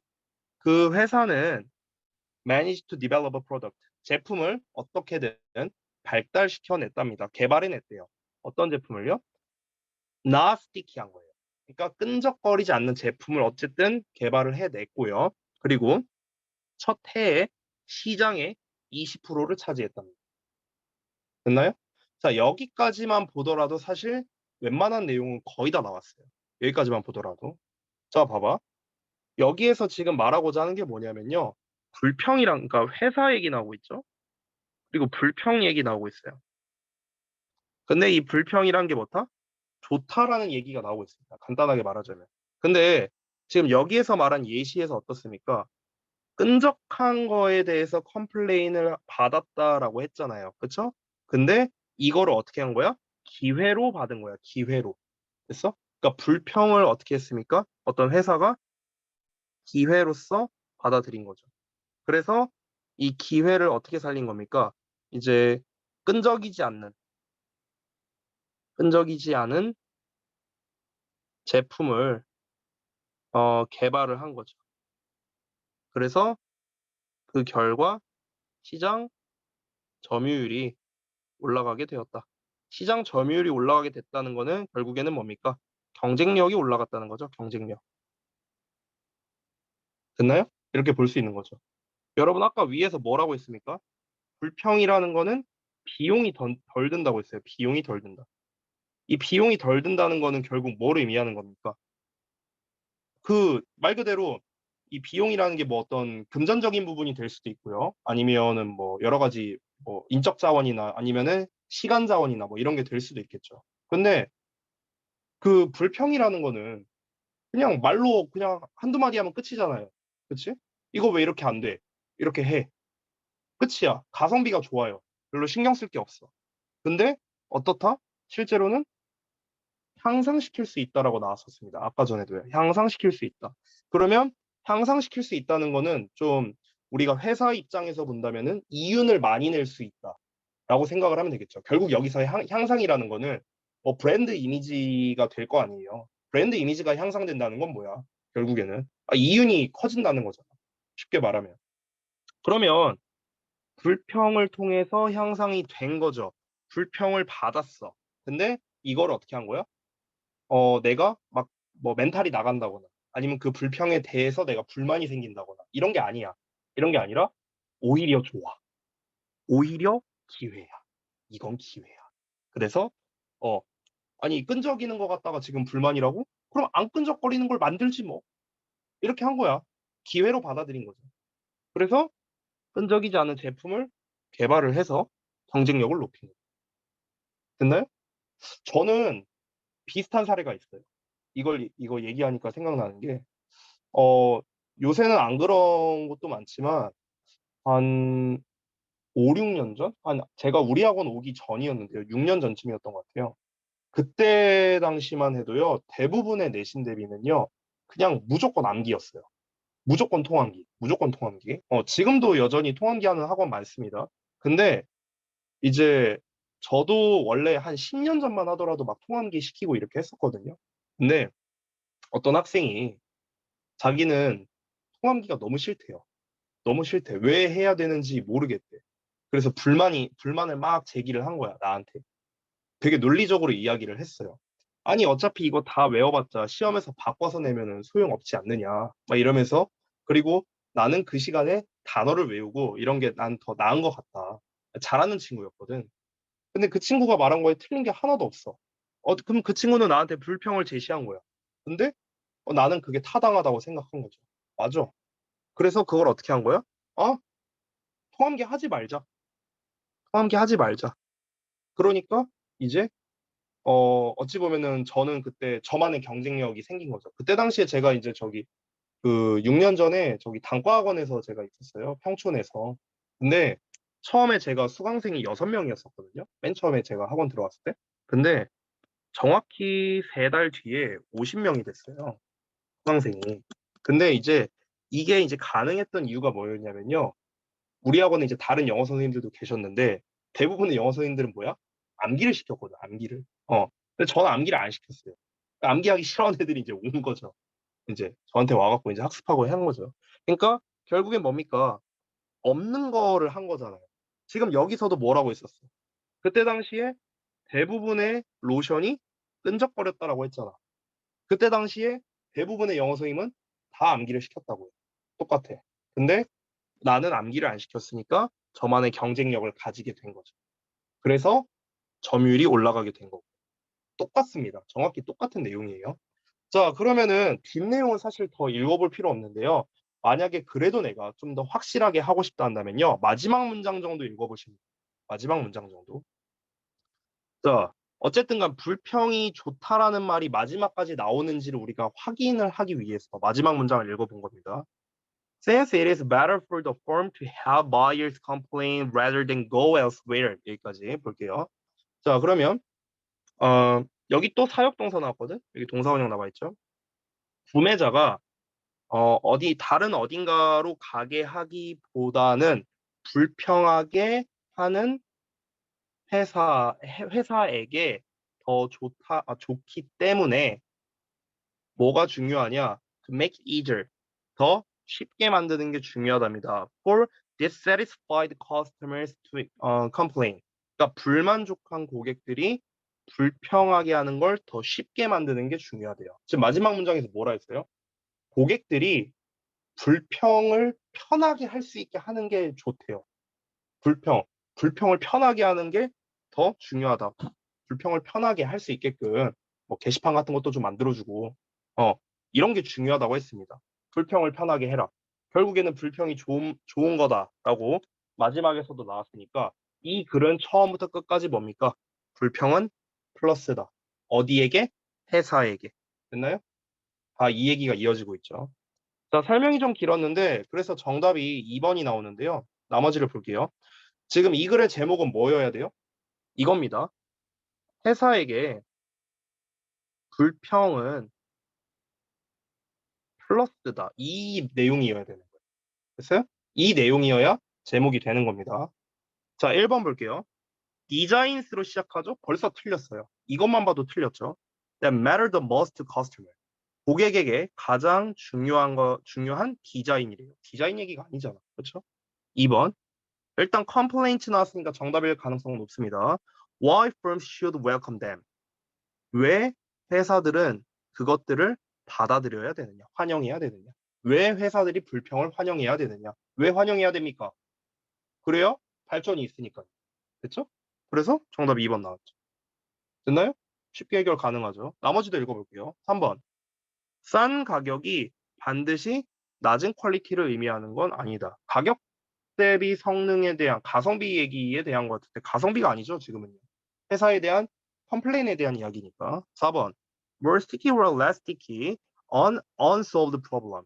그 회사는 managed to develop a product, 제품을 어떻게든 발달시켜냈답니다. 개발해냈대요. 어떤 제품을요? not sticky한 거예요. 그러니까 끈적거리지 않는 제품을 어쨌든 개발을 해냈고요. 그리고 첫 해에 시장의 20%를 차지했답니다. 됐나요? 자, 여기까지만 보더라도 사실 웬만한 내용은 거의 다 나왔어요. 여기까지만 보더라도. 자, 봐봐. 여기에서 지금 말하고자 하는 게 뭐냐면요. 불평이랑, 그러니까 회사 얘기 나오고 있죠. 그리고 불평 얘기 나오고 있어요. 근데 이 불평이란 게 뭐다? 좋다라는 얘기가 나오고 있습니다. 간단하게 말하자면. 근데 지금 여기에서 말한 예시에서 어떻습니까? 끈적한 거에 대해서 컴플레인을 받았다라고 했잖아요. 그쵸? 근데 이거를 어떻게 한 거야? 기회로 받은 거야. 기회로. 됐어? 그러니까 불평을 어떻게 했습니까? 어떤 회사가 기회로서 받아들인 거죠. 그래서 이 기회를 어떻게 살린 겁니까? 이제 끈적이지 않는, 끈적이지 않은 제품을 개발을 한 거죠. 그래서 그 결과 시장 점유율이 올라가게 되었다. 시장 점유율이 올라가게 됐다는 거는 결국에는 뭡니까? 경쟁력이 올라갔다는 거죠. 경쟁력. 됐나요? 이렇게 볼 수 있는 거죠. 여러분 아까 위에서 뭐라고 했습니까? 불평이라는 거는 비용이 덜 든다고 했어요. 비용이 덜 든다. 이 비용이 덜 든다는 거는 결국 뭘 의미하는 겁니까? 그 말 그대로 이 비용이라는 게 뭐 어떤 금전적인 부분이 될 수도 있고요. 아니면은 뭐 여러 가지 뭐 인적 자원이나 아니면은 시간 자원이나 뭐 이런 게 될 수도 있겠죠. 근데 그 불평이라는 거는 그냥 말로 그냥 한두 마디 하면 끝이잖아요. 그치? 이거 왜 이렇게 안 돼? 이렇게 해. 끝이야. 가성비가 좋아요. 별로 신경 쓸 게 없어. 근데 어떻다? 실제로는 향상시킬 수 있다라고 나왔었습니다. 아까 전에도요. 향상시킬 수 있다. 그러면 향상시킬 수 있다는 거는 좀 우리가 회사 입장에서 본다면은 이윤을 많이 낼 수 있다라고 생각을 하면 되겠죠. 결국 여기서의 향상이라는 거는 뭐 브랜드 이미지가 될 거 아니에요. 브랜드 이미지가 향상된다는 건 뭐야? 결국에는 이윤이 커진다는 거잖아. 쉽게 말하면. 그러면 불평을 통해서 향상이 된 거죠. 불평을 받았어. 근데 이걸 어떻게 한 거야? 내가 막 뭐 멘탈이 나간다거나 아니면 그 불평에 대해서 내가 불만이 생긴다거나 이런 게 아니야. 이런 게 아니라 오히려 좋아. 오히려 기회야. 이건 기회야. 그래서 어 아니 끈적이는 것 같다가 지금 불만이라고? 그럼 안 끈적거리는 걸 만들지 뭐. 이렇게 한 거야. 기회로 받아들인 거죠. 그래서 끈적이지 않은 제품을 개발을 해서 경쟁력을 높인 거예요. 됐나요? 저는 비슷한 사례가 있어요. 이거 얘기하니까 생각나는 게 어, 요새는 안 그런 것도 많지만, 한 5, 6년 전? 제가 우리 학원 오기 전이었는데요. 6년 전쯤이었던 것 같아요. 그때 당시만 해도요, 대부분의 내신 대비는요, 그냥 무조건 암기였어요. 무조건 통암기, 무조건 통암기. 지금도 여전히 통암기 하는 학원 많습니다. 근데 이제 저도 원래 한 10년 전만 하더라도 막 통암기 시키고 이렇게 했었거든요. 근데 어떤 학생이 자기는 통암기가 너무 싫대요. 너무 싫대. 왜 해야 되는지 모르겠대. 그래서 불만을 막 제기를 한 거야, 나한테. 되게 논리적으로 이야기를 했어요. 아니, 어차피 이거 다 외워봤자 시험에서 바꿔서 내면은 소용없지 않느냐. 막 이러면서. 그리고 나는 그 시간에 단어를 외우고 이런 게 난 더 나은 것 같다. 잘하는 친구였거든. 근데 그 친구가 말한 거에 틀린 게 하나도 없어. 그럼 그 친구는 나한테 불평을 제시한 거야. 근데 나는 그게 타당하다고 생각한 거죠. 맞아. 그래서 그걸 어떻게 한 거야? 어? 통함기 하지 말자. 통함기 하지 말자. 그러니까 이제 어찌 보면은 저는 그때 저만의 경쟁력이 생긴 거죠. 그때 당시에 제가 이제 저기 그 6년 전에 저기 단과학원에서 제가 있었어요. 평촌에서. 근데 처음에 제가 수강생이 6명이었었거든요. 맨 처음에 제가 학원 들어왔을 때. 근데 정확히 3달 뒤에 50명이 됐어요. 수강생이. 근데 이제 이게 이제 가능했던 이유가 뭐였냐면요. 우리 학원에 이제 다른 영어 선생님들도 계셨는데 대부분의 영어 선생님들은 뭐야? 암기를 시켰거든, 암기를. 근데 저는 암기를 안 시켰어요. 암기하기 싫어하는 애들이 이제 온 거죠. 이제 저한테 와갖고 이제 학습하고 한 거죠. 그러니까 결국엔 뭡니까? 없는 거를 한 거잖아요. 지금 여기서도 뭐라고 했었어? 그때 당시에 대부분의 로션이 끈적거렸다라고 했잖아. 그때 당시에 대부분의 영어 선생님은 다 암기를 시켰다고요. 똑같아. 근데 나는 암기를 안 시켰으니까 저만의 경쟁력을 가지게 된 거죠. 그래서 점유율이 올라가게 된 거고. 똑같습니다. 정확히 똑같은 내용이에요. 자, 그러면은 뒷내용은 사실 더 읽어볼 필요 없는데요. 만약에 그래도 내가 좀 더 확실하게 하고 싶다 한다면요. 마지막 문장 정도 읽어보시면 돼요. 마지막 문장 정도. 자, 어쨌든 간 불평이 좋다라는 말이 마지막까지 나오는지를 우리가 확인을 하기 위해서 마지막 문장을 읽어본 겁니다. Since it is better for the firm to have buyers complain rather than go elsewhere. 여기까지 볼게요. 자, 그러면 여기 또 사역동사 나왔거든? 여기 동사원형 나와 있죠? 구매자가 어디 다른 어딘가로 가게 하기보다는 불평하게 하는 회사에게 더 좋기 때문에 뭐가 중요하냐? To make it easier. 더 쉽게 만드는 게 중요하답니다. For dissatisfied customers to complain. 그러니까 불만족한 고객들이 불평하게 하는 걸 더 쉽게 만드는 게 중요하대요. 지금 마지막 문장에서 뭐라 했어요? 고객들이 불평을 편하게 할 수 있게 하는 게 좋대요. 불평을 편하게 하는 게 더 중요하다. 불평을 편하게 할 수 있게끔 뭐 게시판 같은 것도 좀 만들어주고, 이런 게 중요하다고 했습니다. 불평을 편하게 해라. 결국에는 불평이 좋은 거다라고 마지막에서도 나왔으니까 이 글은 처음부터 끝까지 뭡니까? 불평은 플러스다. 어디에게? 회사에게. 됐나요? 이 얘기가 이어지고 있죠. 자, 설명이 좀 길었는데 그래서 정답이 2번이 나오는데요. 나머지를 볼게요. 지금 이 글의 제목은 뭐여야 돼요? 이겁니다. 회사에게 불평은 플러스다. 이 내용이어야 되는 거예요. 됐어요? 이 내용이어야 제목이 되는 겁니다. 자, 1번 볼게요. 디자인스로 시작하죠? 벌써 틀렸어요. 이것만 봐도 틀렸죠? That matter the most to customer. 고객에게 가장 중요한 디자인이래요. 디자인 얘기가 아니잖아. 그렇죠? 2번. 일단 complaint 나왔으니까 정답일 가능성은 높습니다. Why firms should welcome them? 왜 회사들은 그것들을 받아들여야 되느냐? 환영해야 되느냐? 왜 회사들이 불평을 환영해야 되느냐? 왜 환영해야 됩니까? 그래요? 발전이 있으니까요. 됐죠? 그래서 정답 2번 나왔죠. 됐나요? 쉽게 해결 가능하죠. 나머지도 읽어볼게요. 3번. 싼 가격이 반드시 낮은 퀄리티를 의미하는 건 아니다. 가격 대비 성능에 대한 가성비 얘기에 대한 것 같은데 가성비가 아니죠 지금은요. 회사에 대한 컴플레인에 대한 이야기니까. 4번 more sticky or less sticky on unsolved problem.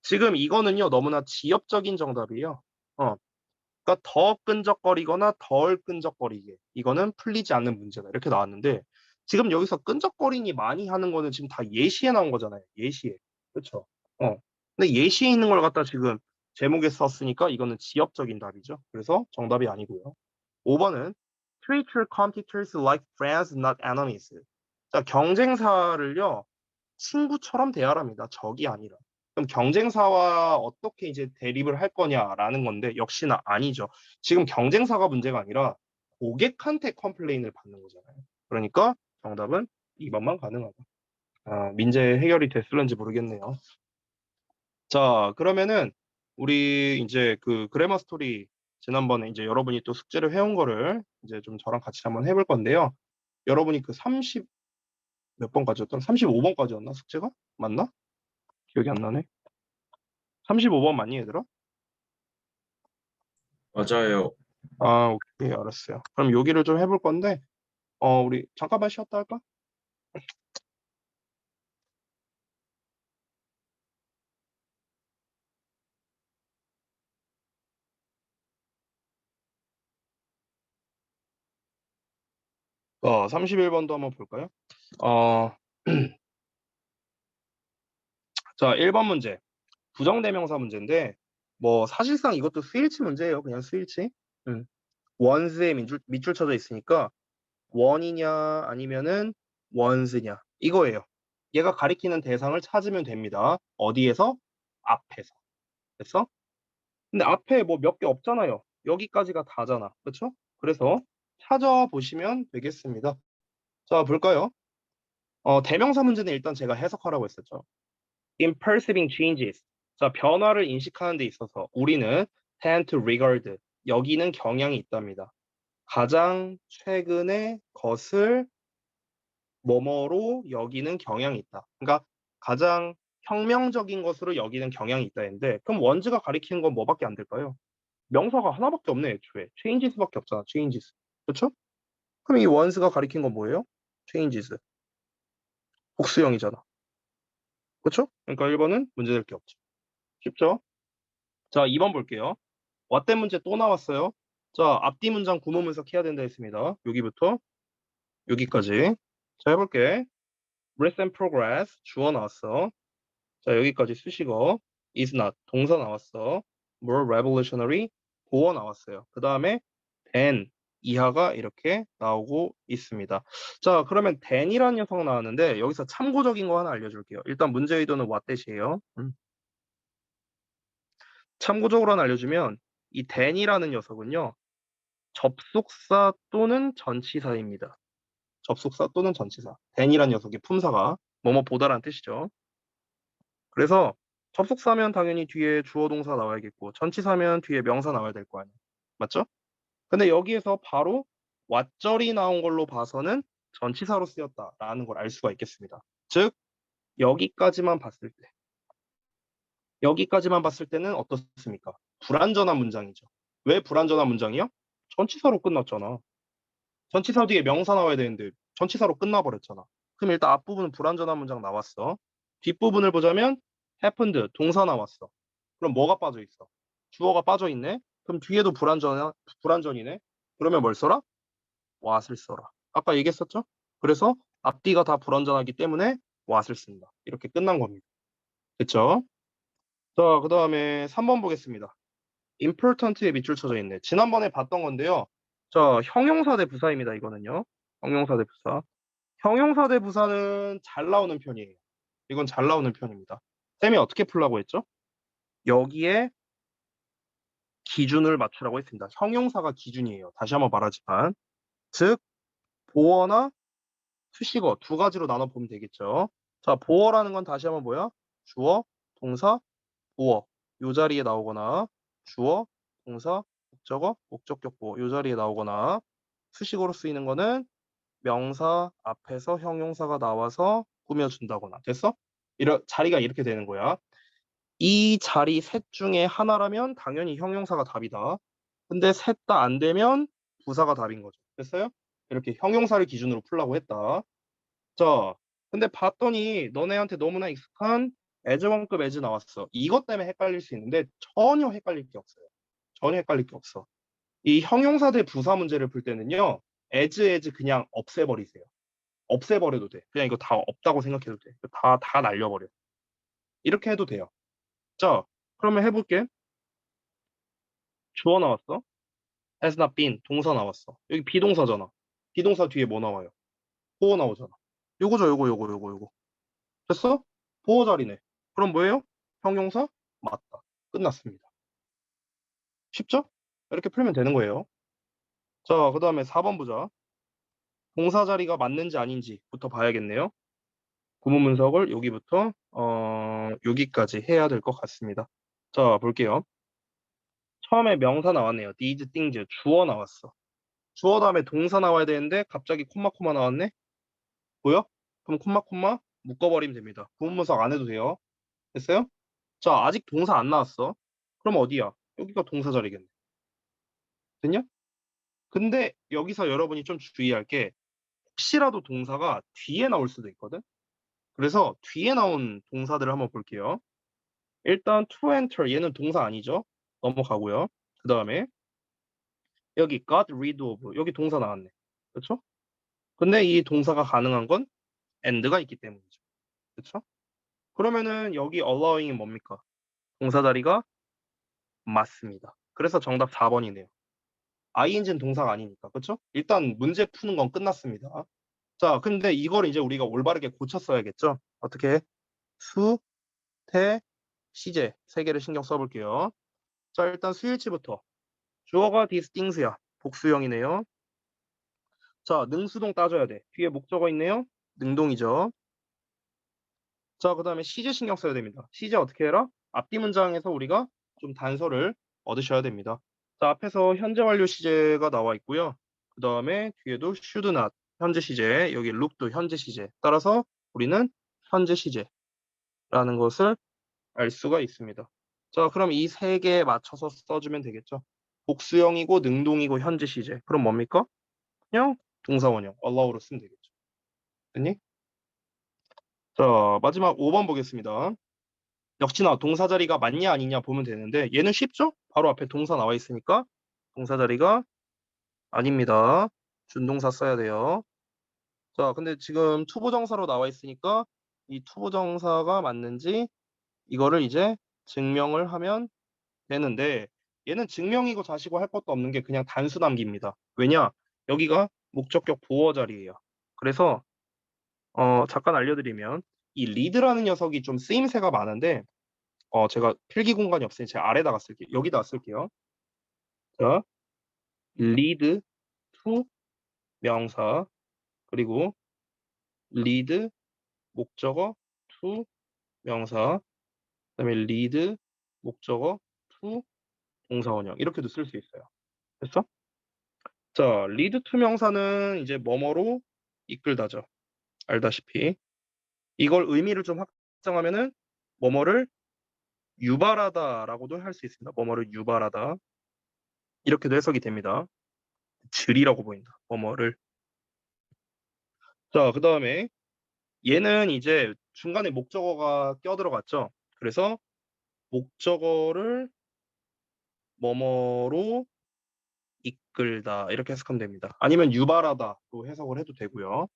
지금 이거는요 너무나 지엽적인 정답이에요. 그러니까 더 끈적거리거나 덜 끈적거리게 이거는 풀리지 않는 문제다 이렇게 나왔는데 지금 여기서 끈적거리니 많이 하는 거는 지금 다 예시에 나온 거잖아요. 예시에. 그렇죠? 근데 예시에 있는 걸 갖다 지금 제목에 썼으니까 이거는 지엽적인 답이죠. 그래서 정답이 아니고요. 5번은 treat your competitors like friends, not enemies. 자, 경쟁사를요 친구처럼 대하랍니다. 적이 아니라. 그럼 경쟁사와 어떻게 이제 대립을 할 거냐라는 건데 역시나 아니죠. 지금 경쟁사가 문제가 아니라 고객한테 컴플레인을 받는 거잖아요. 그러니까 정답은 2번만 가능하다. 민재 해결이 됐을런지 모르겠네요. 자, 그러면은 우리 이제 그 그래머 스토리 지난번에 이제 여러분이 또 숙제를 해온 거를 이제 좀 저랑 같이 한번 해볼 건데요. 여러분이 그 30 몇 번까지였더라? 35번까지였나 숙제가? 맞나? 기억이 안 나네. 35번 맞니 얘들아? 맞아요. 오케이 알았어요. 그럼 여기를 좀 해볼 건데 우리 잠깐만 쉬었다 할까? 어, 31번도 한번 볼까요? 어, 자, 1번 문제. 부정대명사 문제인데, 뭐, 사실상 이것도 스일치 문제예요. 그냥 스일치. 원스에 밑줄 쳐져 있으니까, 원이냐, 아니면은 원스냐. 이거예요. 얘가 가리키는 대상을 찾으면 됩니다. 어디에서? 앞에서. 됐어? 근데 앞에 뭐 몇 개 없잖아요. 여기까지가 다잖아. 그렇죠? 그래서 찾아보시면 되겠습니다. 자, 볼까요? 대명사 문제는 일단 제가 해석하라고 했었죠. In perceiving changes. 자, 변화를 인식하는 데 있어서 우리는 tend to regard. 여기는 경향이 있답니다. 가장 최근의 것을 뭐뭐로 여기는 경향이 있다. 그러니까 가장 혁명적인 것으로 여기는 경향이 있다 했는데 그럼 원즈가 가리키는 건 뭐밖에 안 될까요? 명사가 하나밖에 없네, 애초에. changes밖에 없잖아, changes. 그렇죠? 그럼 이 원스가 가리킨 건 뭐예요? changes. 복수형이잖아. 그렇죠? 그러니까 1번은 문제될 게 없죠. 쉽죠? 자, 2번 볼게요. 왓대 문제 또 나왔어요. 자, 앞뒤 문장 구문 분석해야 된다 했습니다. 여기부터 여기까지. 자, 해볼게. recent progress 주어 나왔어. 자, 여기까지 수식어. is not 동사 나왔어. more revolutionary 보어 나왔어요. 그 다음에 than 이하가 이렇게 나오고 있습니다. 자, 그러면 than이라는 녀석 나왔는데 여기서 참고적인 거 하나 알려줄게요. 일단 문제 의도는 what that이에요. 참고적으로 하나 알려주면 이 than이라는 녀석은요. 접속사 또는 전치사입니다. 접속사 또는 전치사. than이라는 녀석의 품사가 뭐뭐 보다라는 뜻이죠. 그래서 접속사면 당연히 뒤에 주어 동사 나와야겠고 전치사면 뒤에 명사 나와야 될 거 아니에요. 맞죠? 근데 여기에서 바로 왓절이 나온 걸로 봐서는 전치사로 쓰였다라는 걸 알 수가 있겠습니다. 즉 여기까지만 봤을 때 여기까지만 봤을 때는 어떻습니까? 불완전한 문장이죠. 왜 불완전한 문장이요? 전치사로 끝났잖아. 전치사 뒤에 명사 나와야 되는데 전치사로 끝나버렸잖아. 그럼 일단 앞부분은 불완전한 문장 나왔어. 뒷부분을 보자면 happened 동사 나왔어. 그럼 뭐가 빠져 있어? 주어가 빠져 있네. 그럼 뒤에도 불완전이네. 그러면 뭘 써라? what을 써라. 아까 얘기했었죠? 그래서 앞뒤가 다 불완전하기 때문에 what을 쓴다. 이렇게 끝난 겁니다. 됐죠? 자, 그 다음에 3번 보겠습니다. important에 밑줄 쳐져 있네. 지난번에 봤던 건데요. 자, 형용사 대 부사입니다. 이거는요. 형용사 대 부사. 형용사 대 부사는 잘 나오는 편이에요. 이건 잘 나오는 편입니다. 쌤이 어떻게 풀라고 했죠? 여기에 기준을 맞추라고 했습니다. 형용사가 기준이에요. 다시 한번 말하지만. 즉, 보어나 수식어 두 가지로 나눠 보면 되겠죠. 자, 보어라는 건 다시 한번 뭐야? 주어, 동사, 보어. 요 자리에 나오거나 주어, 동사, 목적어, 목적격 보어. 요 자리에 나오거나 수식어로 쓰이는 거는 명사 앞에서 형용사가 나와서 꾸며준다거나. 됐어? 자리가 이렇게 되는 거야. 이 자리 셋 중에 하나라면 당연히 형용사가 답이다. 근데 셋 다 안 되면 부사가 답인 거죠. 됐어요? 이렇게 형용사를 기준으로 풀라고 했다. 자, 근데 봤더니 너네한테 너무나 익숙한 as 1급 as 나왔어. 이것 때문에 헷갈릴 수 있는데 전혀 헷갈릴 게 없어요. 전혀 헷갈릴 게 없어. 이 형용사 대 부사 문제를 풀 때는요. as 그냥 없애버리세요. 없애버려도 돼. 그냥 이거 다 없다고 생각해도 돼. 다 날려버려. 이렇게 해도 돼요. 자, 그러면 해볼게. 주어 나왔어. has not been 동사 나왔어. 여기 비동사잖아. 비동사 뒤에 뭐 나와요? 보어 나오잖아. 요거죠, 요거. 됐어? 보어 자리네. 그럼 뭐예요? 형용사? 맞다. 끝났습니다. 쉽죠? 이렇게 풀면 되는 거예요. 자, 그 다음에 4번 보자. 동사 자리가 맞는지 아닌지부터 봐야겠네요. 구문 분석을 여기부터 여기까지 해야 될 것 같습니다. 자, 볼게요. 처음에 명사 나왔네요. these things 주어 나왔어. 주어 다음에 동사 나와야 되는데 갑자기 콤마 나왔네. 보여? 그럼 콤마 묶어버리면 됩니다. 구문 분석 안 해도 돼요. 됐어요? 자, 아직 동사 안 나왔어. 그럼 어디야? 여기가 동사 자리겠네. 됐냐? 근데 여기서 여러분이 좀 주의할 게 혹시라도 동사가 뒤에 나올 수도 있거든. 그래서 뒤에 나온 동사들을 한번 볼게요. 일단 to enter 얘는 동사 아니죠. 넘어가고요. 그 다음에 여기 got rid of 여기 동사 나왔네. 그렇죠? 근데 이 동사가 가능한 건 and가 있기 때문이죠. 그렇죠? 그러면은 여기 allowing이 뭡니까? 동사 자리가 맞습니다. 그래서 정답 4번이네요. ing는 동사가 아니니까. 그렇죠? 일단 문제 푸는 건 끝났습니다. 자, 근데 이걸 이제 우리가 올바르게 고쳤어야겠죠? 어떻게? 수, 태, 시제 세 개를 신경 써볼게요. 자, 일단 수일치부터. 주어가 these things야. 복수형이네요. 자, 능수동 따져야 돼. 뒤에 목적어 있네요. 능동이죠. 자, 그 다음에 시제 신경 써야 됩니다. 시제 어떻게 해라? 앞뒤 문장에서 우리가 좀 단서를 얻으셔야 됩니다. 자, 앞에서 현재 완료 시제가 나와 있고요. 그 다음에 뒤에도 should not 현재 시제, 여기 look도 현재 시제. 따라서 우리는 현재 시제라는 것을 알 수가 있습니다. 자, 그럼 이 세 개에 맞춰서 써주면 되겠죠. 복수형이고 능동이고 현재 시제. 그럼 뭡니까? 그냥 동사원형 allow로 쓰면 되겠죠. 됐니? 자, 마지막 5번 보겠습니다. 역시나 동사 자리가 맞냐 아니냐 보면 되는데 얘는 쉽죠? 바로 앞에 동사 나와 있으니까 동사 자리가 아닙니다. 준동사 써야 돼요. 자, 근데 지금 투부정사로 나와 있으니까 이 투부정사가 맞는지 이거를 이제 증명을 하면 되는데 얘는 증명이고 자시고 할 것도 없는 게 그냥 단수 남기입니다. 왜냐? 여기가 목적격 보어 자리예요. 그래서 잠깐 알려드리면 이 리드라는 녀석이 좀 쓰임새가 많은데 제가 필기 공간이 없으니 제가 아래다가 쓸게요. 여기다가 쓸게요. 자, lead to 명사 그리고 lead 목적어 to 명사 그다음에 lead 목적어 to 동사원형 이렇게도 쓸 수 있어요. 됐어? 자, lead to 명사는 이제 뭐뭐로 이끌다죠. 알다시피 이걸 의미를 좀 확장하면은 뭐뭐를 유발하다라고도 할 수 있습니다. 뭐뭐를 유발하다 이렇게도 해석이 됩니다. 들이라고 보인다. 뭐뭐를. 자, 그 다음에 얘는 이제 중간에 목적어가 껴들어갔죠. 그래서 목적어를 뭐뭐로 이끌다 이렇게 해석하면 됩니다. 아니면 유발하다로 해석을 해도 되고요.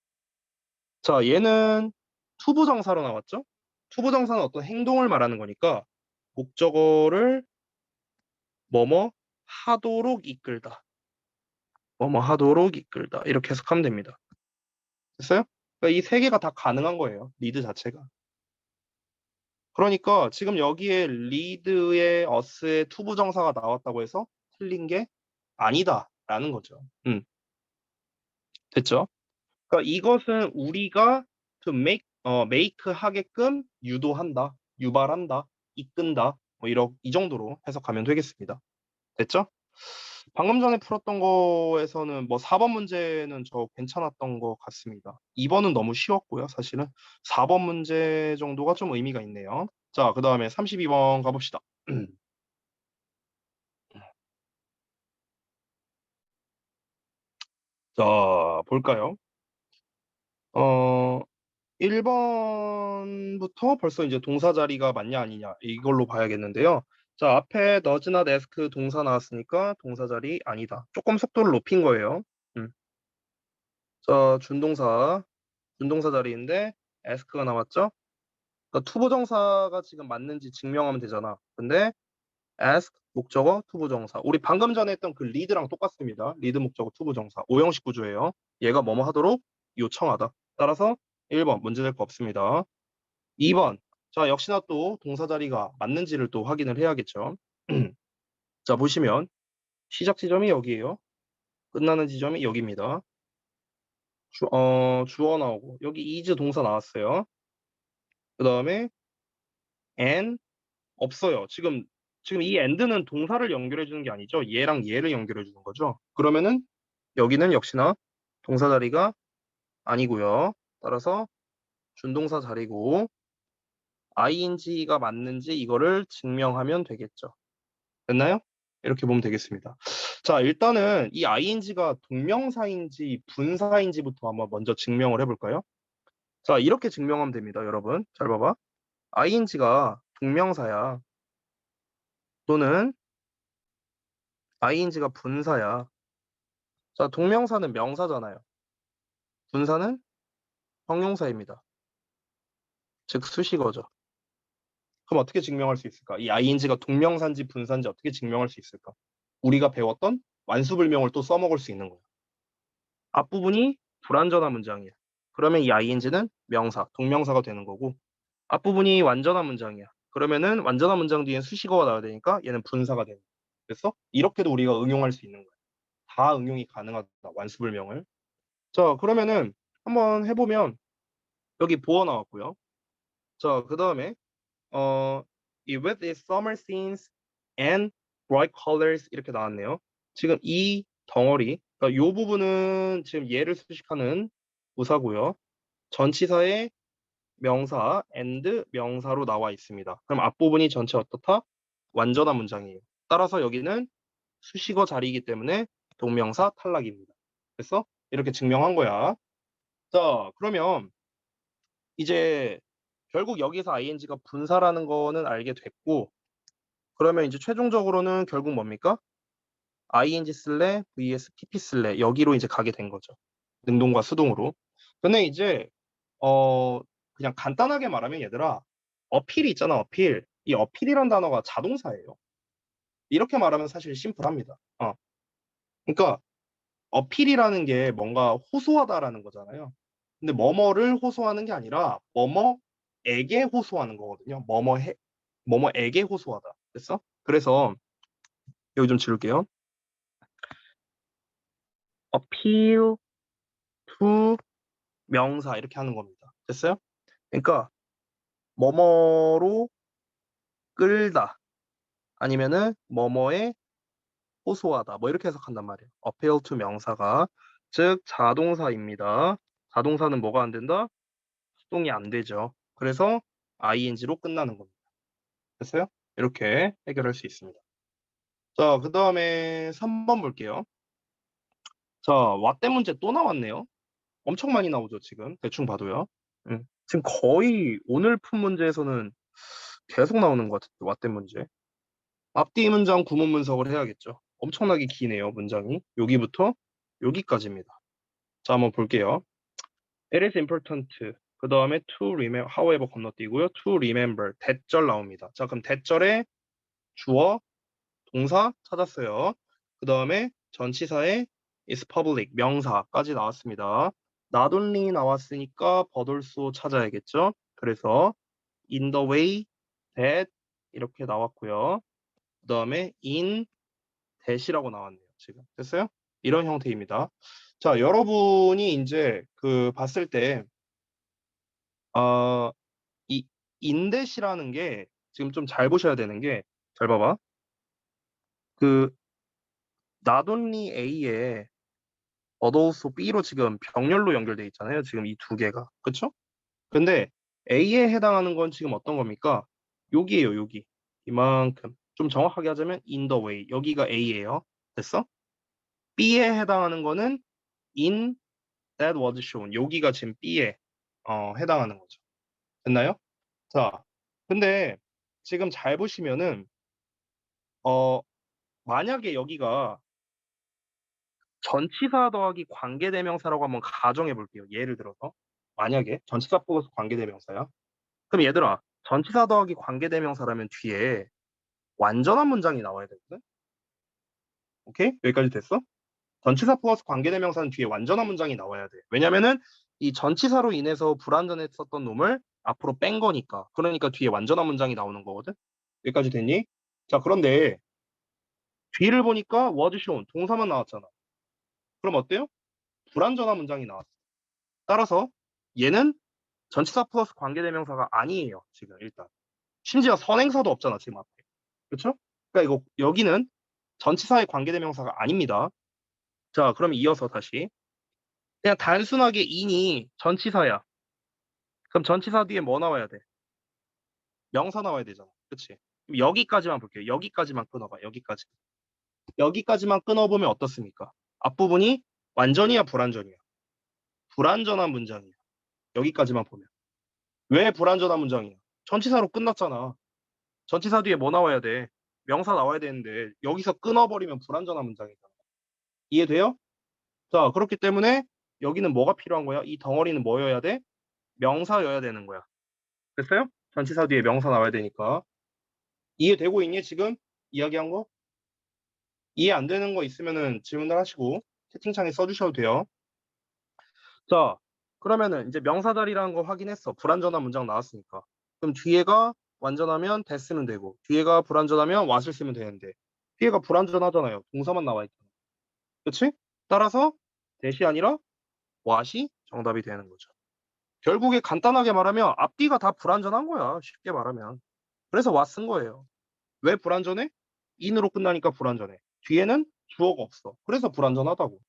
자, 얘는 투부정사로 나왔죠. 투부정사는 어떤 행동을 말하는 거니까 목적어를 뭐뭐 하도록 이끌다. 뭐뭐 하도록 이끌다. 이렇게 해석하면 됩니다. 됐어요? 그러니까 이 세 개가 다 가능한 거예요. 리드 자체가. 그러니까 지금 여기에 리드의 어스의 투부정사가 나왔다고 해서 틀린 게 아니다라는 거죠. 됐죠? 그러니까 이것은 우리가 to make 하게끔 유도한다, 유발한다, 이끈다, 뭐 이 정도로 해석하면 되겠습니다. 됐죠? 방금 전에 풀었던 거에서는 뭐 4번 문제는 저 괜찮았던 것 같습니다. 2번은 너무 쉬웠고요, 사실은. 4번 문제 정도가 좀 의미가 있네요. 자, 그 다음에 32번 가봅시다. 자, 볼까요? 1번부터 벌써 이제 동사 자리가 맞냐 아니냐 이걸로 봐야겠는데요. 자, 앞에 does not ask 동사 나왔으니까 동사 자리 아니다. 조금 속도를 높인 거예요. 자, 준동사 자리인데 ask가 나왔죠? 그러니까 투부정사가 지금 맞는지 증명하면 되잖아. 근데 ask 목적어 투부정사. 우리 방금 전에 했던 그 lead랑 똑같습니다. lead 목적어 투부정사. 5형식 구조예요. 얘가 뭐뭐 하도록 요청하다. 따라서 1번 문제될 거 없습니다. 2번. 자, 역시나 또 동사 자리가 맞는지를 또 확인을 해야겠죠. 자, 보시면 시작 지점이 여기예요. 끝나는 지점이 여기입니다. 주어 나오고 여기 is 동사 나왔어요. 그 다음에 and 없어요. 지금 이 and는 동사를 연결해 주는 게 아니죠. 얘랑 얘를 연결해 주는 거죠. 그러면은 여기는 역시나 동사 자리가 아니고요. 따라서 준동사 자리고 ing가 맞는지 이거를 증명하면 되겠죠. 됐나요? 이렇게 보면 되겠습니다. 자, 일단은 이 ing가 동명사인지 분사인지부터 한번 먼저 증명을 해볼까요? 자, 이렇게 증명하면 됩니다, 여러분. 잘 봐봐. ing가 동명사야. 또는 ing가 분사야. 자, 동명사는 명사잖아요. 분사는 형용사입니다. 즉 수식어죠. 그럼 어떻게 증명할 수 있을까? 이 ing가 동명사인지 분사인지 어떻게 증명할 수 있을까? 우리가 배웠던 완수불명을 또 써먹을 수 있는 거야. 앞부분이 불완전한 문장이야. 그러면 이 ing는 명사, 동명사가 되는 거고, 앞부분이 완전한 문장이야. 그러면은 완전한 문장 뒤엔 수식어가 나와야 되니까 얘는 분사가 되는 거야. 됐어? 이렇게도 우리가 응용할 수 있는 거야. 다 응용이 가능하다, 완수불명을. 자, 그러면은 한번 해보면 여기 보어 나왔고요. 자, 그 다음에 이 with its summer scenes and bright colors 이렇게 나왔네요. 지금 이 덩어리, 그러니까 이 부분은 지금 얘를 수식하는 부사고요. 전치사의 명사 and 명사로 나와 있습니다. 그럼 앞부분이 전체 어떻다? 완전한 문장이에요. 따라서 여기는 수식어 자리이기 때문에 동명사 탈락입니다. 됐어? 이렇게 증명한 거야. 자, 그러면 이제 결국 여기서 ing가 분사라는 거는 알게 됐고, 그러면 이제 최종적으로는 결국 뭡니까? ing 쓸래 vs pp 쓸래 여기로 이제 가게 된 거죠. 능동과 수동으로. 근데 이제 그냥 간단하게 말하면 얘들아, 어필이 있잖아, 어필. 이 어필이란 단어가 자동사예요. 이렇게 말하면 사실 심플합니다. 그러니까 어필이라는 게 뭔가 호소하다라는 거잖아요. 근데 뭐뭐를 호소하는 게 아니라 뭐뭐에게 호소하는 거거든요. 뭐뭐에게 호소하다. 됐어? 그래서 여기 좀 지울게요. appeal to 명사 이렇게 하는 겁니다. 됐어요? 그러니까 뭐뭐로 끌다 아니면은 뭐뭐에 호소하다 뭐 이렇게 해석한단 말이에요. appeal to 명사가 즉 자동사입니다. 자동사는 뭐가 안 된다? 수동이 안 되죠. 그래서 ing로 끝나는 겁니다. 됐어요? 이렇게 해결할 수 있습니다. 자, 그 다음에 3번 볼게요. 자, 왓대 문제 또 나왔네요. 엄청 많이 나오죠, 지금. 대충 봐도요. 지금 거의 오늘 푼 문제에서는 계속 나오는 것 같아요, 왓대 문제. 앞뒤 문장 구문 분석을 해야겠죠. 엄청나게 기네요, 문장이. 여기부터 여기까지입니다. 자, 한번 볼게요. It is important. 그 다음에 to remember, however 건너뛰고요. to remember, 대절 나옵니다. 자, 그럼 대절에 주어, 동사 찾았어요. 그 다음에 전치사에 is public, 명사까지 나왔습니다. not only 나왔으니까 but also 찾아야겠죠. 그래서 in the way that 이렇게 나왔고요. 그 다음에 in that이라고 나왔네요. 지금 됐어요? 이런 형태입니다. 자, 여러분이 이제 그 봤을 때 이 in that이라는 게 지금 좀 잘 보셔야 되는 게 잘 봐봐. 그 not only A에 but also B로 지금 병렬로 연결돼 있잖아요. 지금 이 두 개가. 그쵸? 근데 A에 해당하는 건 지금 어떤 겁니까? 여기에요, 여기. 이만큼. 좀 정확하게 하자면 in the way. 여기가 A예요. 됐어? B에 해당하는 거는 in that was shown. 여기가 지금 B에 해당하는 거죠. 됐나요? 자, 근데 지금 잘 보시면은 만약에 여기가 전치사 더하기 관계대명사라고 한번 가정해 볼게요. 예를 들어서 만약에 전치사 플러스 관계대명사야. 그럼 얘들아, 전치사 더하기 관계대명사라면 뒤에 완전한 문장이 나와야 되거든. 오케이? 여기까지 됐어? 전치사 플러스 관계대명사는 뒤에 완전한 문장이 나와야 돼. 왜냐면은 이 전치사로 인해서 불완전했었던 놈을 앞으로 뺀 거니까. 그러니까 뒤에 완전한 문장이 나오는 거거든. 여기까지 됐니? 자, 그런데 뒤를 보니까 was shown 동사만 나왔잖아. 그럼 어때요? 불완전한 문장이 나왔어. 따라서 얘는 전치사 플러스 관계대명사가 아니에요. 지금 일단. 심지어 선행사도 없잖아. 지금 앞에. 그렇죠? 그러니까 이거 여기는 전치사의 관계대명사가 아닙니다. 자, 그럼 이어서 다시 그냥 단순하게 in이 전치사야. 그럼 전치사 뒤에 뭐 나와야 돼? 명사 나와야 되잖아. 그치? 그럼 여기까지만 볼게요. 여기까지만 끊어봐. 여기까지. 여기까지만 끊어보면 어떻습니까? 앞부분이 완전이야, 불완전이야? 불완전한 문장이야. 여기까지만 보면. 왜 불완전한 문장이야? 전치사로 끝났잖아. 전치사 뒤에 뭐 나와야 돼? 명사 나와야 되는데 여기서 끊어버리면 불완전한 문장이잖아. 이해돼요? 자, 그렇기 때문에 여기는 뭐가 필요한 거야? 이 덩어리는 뭐여야 돼? 명사여야 되는 거야. 됐어요? 전치사 뒤에 명사 나와야 되니까. 이해되고 있니? 지금 이야기한 거? 이해 안 되는 거 있으면은 질문을 하시고 채팅창에 써주셔도 돼요. 자, 그러면은 이제 명사 자리라는 거 확인했어. 불완전한 문장 나왔으니까. 그럼 뒤에가 완전하면 됐으면 되고, 뒤에가 불완전하면 what을 쓰면 되는데, 뒤에가 불완전하잖아요. 동사만 나와 있잖아. 그치? 따라서 that이 아니라 what이 정답이 되는 거죠. 결국에 간단하게 말하면 앞뒤가 다 불완전한 거야. 쉽게 말하면. 그래서 what 쓴 거예요. 왜 불완전해? in으로 끝나니까 불완전해. 뒤에는 주어가 없어. 그래서 불완전하다고.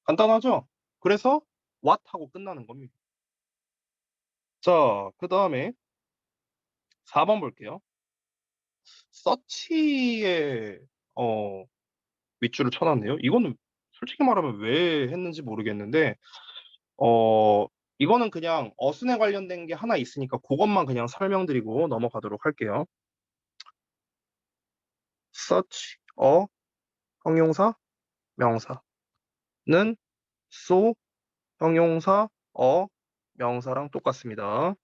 간단하죠? 그래서 what 하고 끝나는 겁니다. 자, 그 다음에 4번 볼게요. 서치에 윗줄을 쳐놨네요. 이거는 솔직히 말하면 왜 했는지 모르겠는데 이거는 그냥 어순에 관련된 게 하나 있으니까 그것만 그냥 설명드리고 넘어가도록 할게요. such a 형용사 명사는 so 형용사 명사랑 똑같습니다.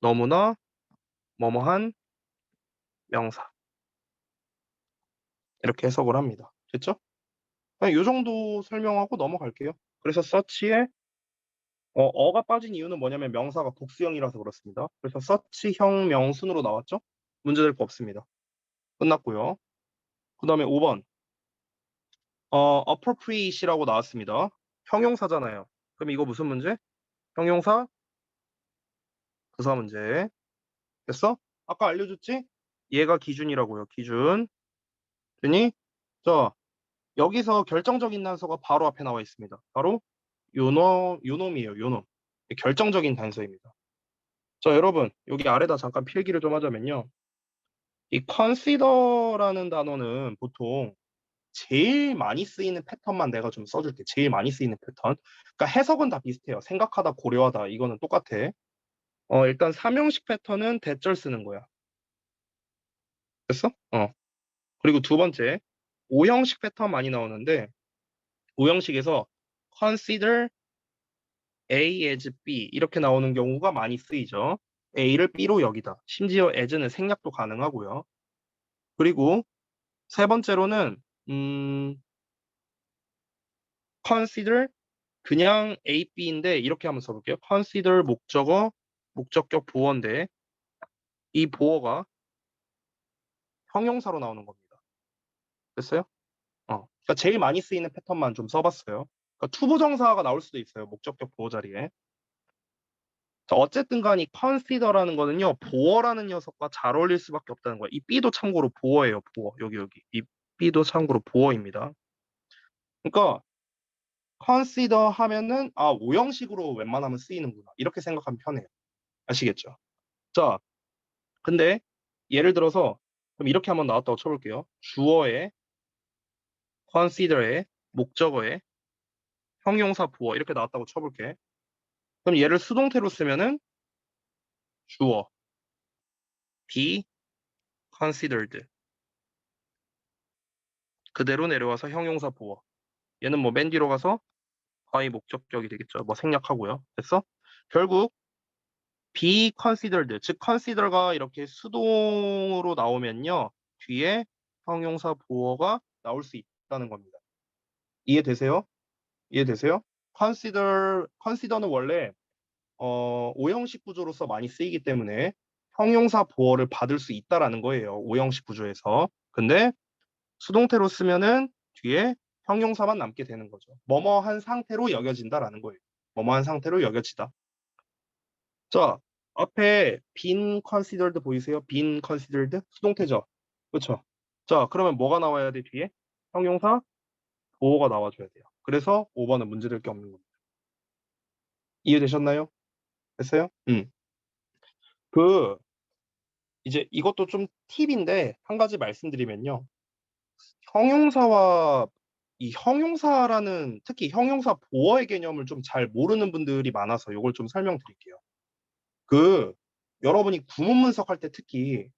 너무나 뭐뭐한 명사 이렇게 해석을 합니다. 됐죠? 그냥 이 정도 설명하고 넘어갈게요. 그래서 such에 어가 빠진 이유는 뭐냐면 명사가 복수형이라서 그렇습니다. 그래서 서치형 명순으로 나왔죠? 문제될 거 없습니다. 끝났고요. 그 다음에 5번 appropriate이라고 나왔습니다. 형용사잖아요. 그럼 이거 무슨 문제? 형용사 부사 문제. 됐어? 아까 알려줬지? 얘가 기준이라고요. 기준. 그니 자 여기서 결정적인 단서가 바로 앞에 나와 있습니다. 바로 요놈이에요. 요놈. 결정적인 단서입니다. 자, 여러분, 여기 아래다 잠깐 필기를 좀 하자면요. 이 consider라는 단어는 보통 제일 많이 쓰이는 패턴만 내가 좀 써줄게. 제일 많이 쓰이는 패턴. 그러니까 해석은 다 비슷해요. 생각하다, 고려하다, 이거는 똑같아. 일단 3형식 패턴은 대절 쓰는 거야. 됐어? 그리고 두 번째, 5형식 패턴 많이 나오는데, 5형식에서 consider A as B 이렇게 나오는 경우가 많이 쓰이죠. A를 B로 여기다. 심지어 as는 생략도 가능하고요. 그리고 세 번째로는 consider 그냥 A, B인데 이렇게 한번 써볼게요. consider 목적어, 목적격 보어인데 이 보어가 형용사로 나오는 겁니다. 됐어요? 그러니까 제일 많이 쓰이는 패턴만 좀 써봤어요. 그러니까 투부정사가 나올 수도 있어요. 목적격 보어 자리에. 자, 어쨌든 간에 consider라는 거는요. 보어라는 녀석과 잘 어울릴 수밖에 없다는 거예요. 이 B도 참고로 보어예요. 보어. 여기. 이 B도 참고로 보어입니다. 그러니까 consider 하면은 5형식으로 웬만하면 쓰이는구나. 이렇게 생각하면 편해요. 아시겠죠? 자, 근데 예를 들어서 그럼 이렇게 한번 나왔다고 쳐볼게요. 주어에 consider에 목적어에 형용사 보어 이렇게 나왔다고 쳐볼게. 그럼 얘를 수동태로 쓰면은 주어 be considered 그대로 내려와서 형용사 보어. 얘는 뭐 맨 뒤로 가서 by 목적격이 되겠죠. 뭐 생략하고요. 됐어? 결국 be considered 즉 consider가 이렇게 수동으로 나오면요. 뒤에 형용사 보어가 나올 수 있다는 겁니다. 이해되세요? 이해되세요? consider는 원래 5형식 구조로서 많이 쓰이기 때문에 형용사 보어를 받을 수 있다라는 거예요. 5형식 구조에서. 근데 수동태로 쓰면은 뒤에 형용사만 남게 되는 거죠. 뭐뭐한 상태로 여겨진다라는 거예요. 뭐뭐한 상태로 여겨지다. 자, 앞에 been considered 보이세요? been considered? 수동태죠? 그렇죠? 자, 그러면 뭐가 나와야 돼, 뒤에? 형용사 보어가 나와줘야 돼요. 그래서 5번은 문제될 게 없는 겁니다. 이해되셨나요? 됐어요? 이제 이것도 좀 팁인데 한 가지 말씀드리면요. 형용사와 이 형용사라는 특히 형용사 보어의 개념을 좀 잘 모르는 분들이 많아서 요걸 좀 설명드릴게요. 여러분이 구문문석 할 때 특히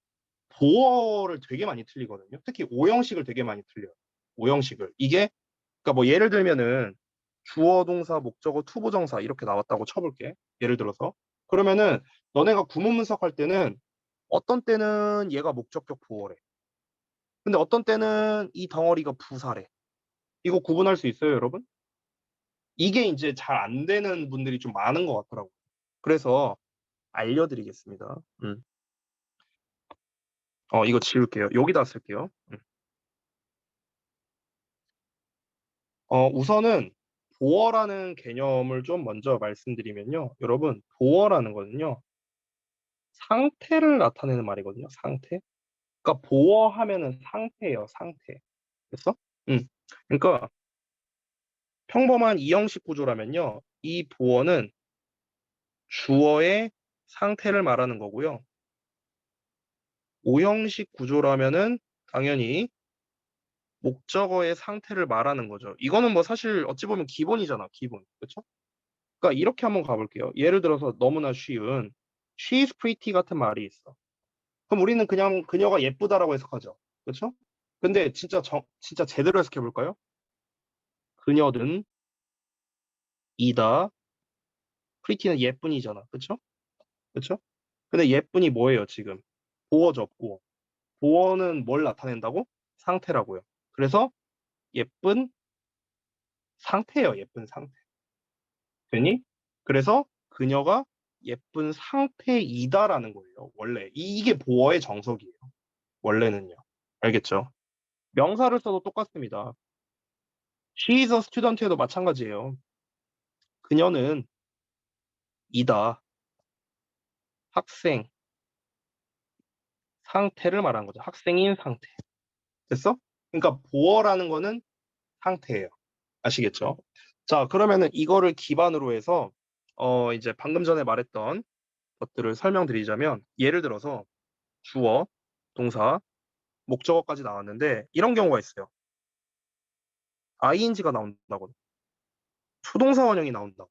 보어를 되게 많이 틀리거든요. 특히 오형식을 되게 많이 틀려요. 오형식을. 이게 그러니까 뭐 예를 들면은 주어, 동사, 목적어, 투부정사 이렇게 나왔다고 쳐볼게. 예를 들어서. 그러면은 너네가 구문문석 할 때는 어떤 때는 얘가 목적격 보어래. 근데 어떤 때는 이 덩어리가 부사래. 이거 구분할 수 있어요, 여러분? 이게 이제 잘 안 되는 분들이 좀 많은 것 같더라고요. 그래서 알려드리겠습니다. 이거 지울게요. 여기다 쓸게요. 우선은 보어라는 개념을 좀 먼저 말씀드리면요. 여러분, 보어라는 거는요. 상태를 나타내는 말이거든요. 상태. 그러니까 보어하면은 상태예요. 상태. 됐어? 그러니까 평범한 이형식 구조라면요. 이 보어는 주어의 상태를 말하는 거고요. 오형식 구조라면은 당연히 목적어의 상태를 말하는 거죠. 이거는 뭐 사실 어찌 보면 기본이잖아. 기본. 그렇죠? 그러니까 이렇게 한번 가볼게요. 예를 들어서 너무나 쉬운 She is pretty 같은 말이 있어. 그럼 우리는 그냥 그녀가 예쁘다라고 해석하죠. 그렇죠? 근데 진짜 제대로 해석해 볼까요? 그녀는 이다. pretty는 예쁜이잖아. 그렇죠? 그렇죠? 근데 예쁜이 뭐예요, 지금? 보어죠, 보어. 보어는 뭘 나타낸다고? 상태라고요. 그래서 예쁜 상태예요, 예쁜 상태. 되니? 그래서 그녀가 예쁜 상태이다라는 거예요. 원래 이게 보어의 정석이에요. 원래는요. 알겠죠? 명사를 써도 똑같습니다. She is a student에도 마찬가지예요. 그녀는 이다. 학생 상태를 말하는 거죠. 학생인 상태. 됐어? 그러니까 보어라는 거는 상태예요. 아시겠죠? 자, 그러면은 이거를 기반으로 해서 이제 방금 전에 말했던 것들을 설명드리자면 예를 들어서 주어, 동사, 목적어까지 나왔는데 이런 경우가 있어요. ing가 나온다거나 수동사 원형이 나온다.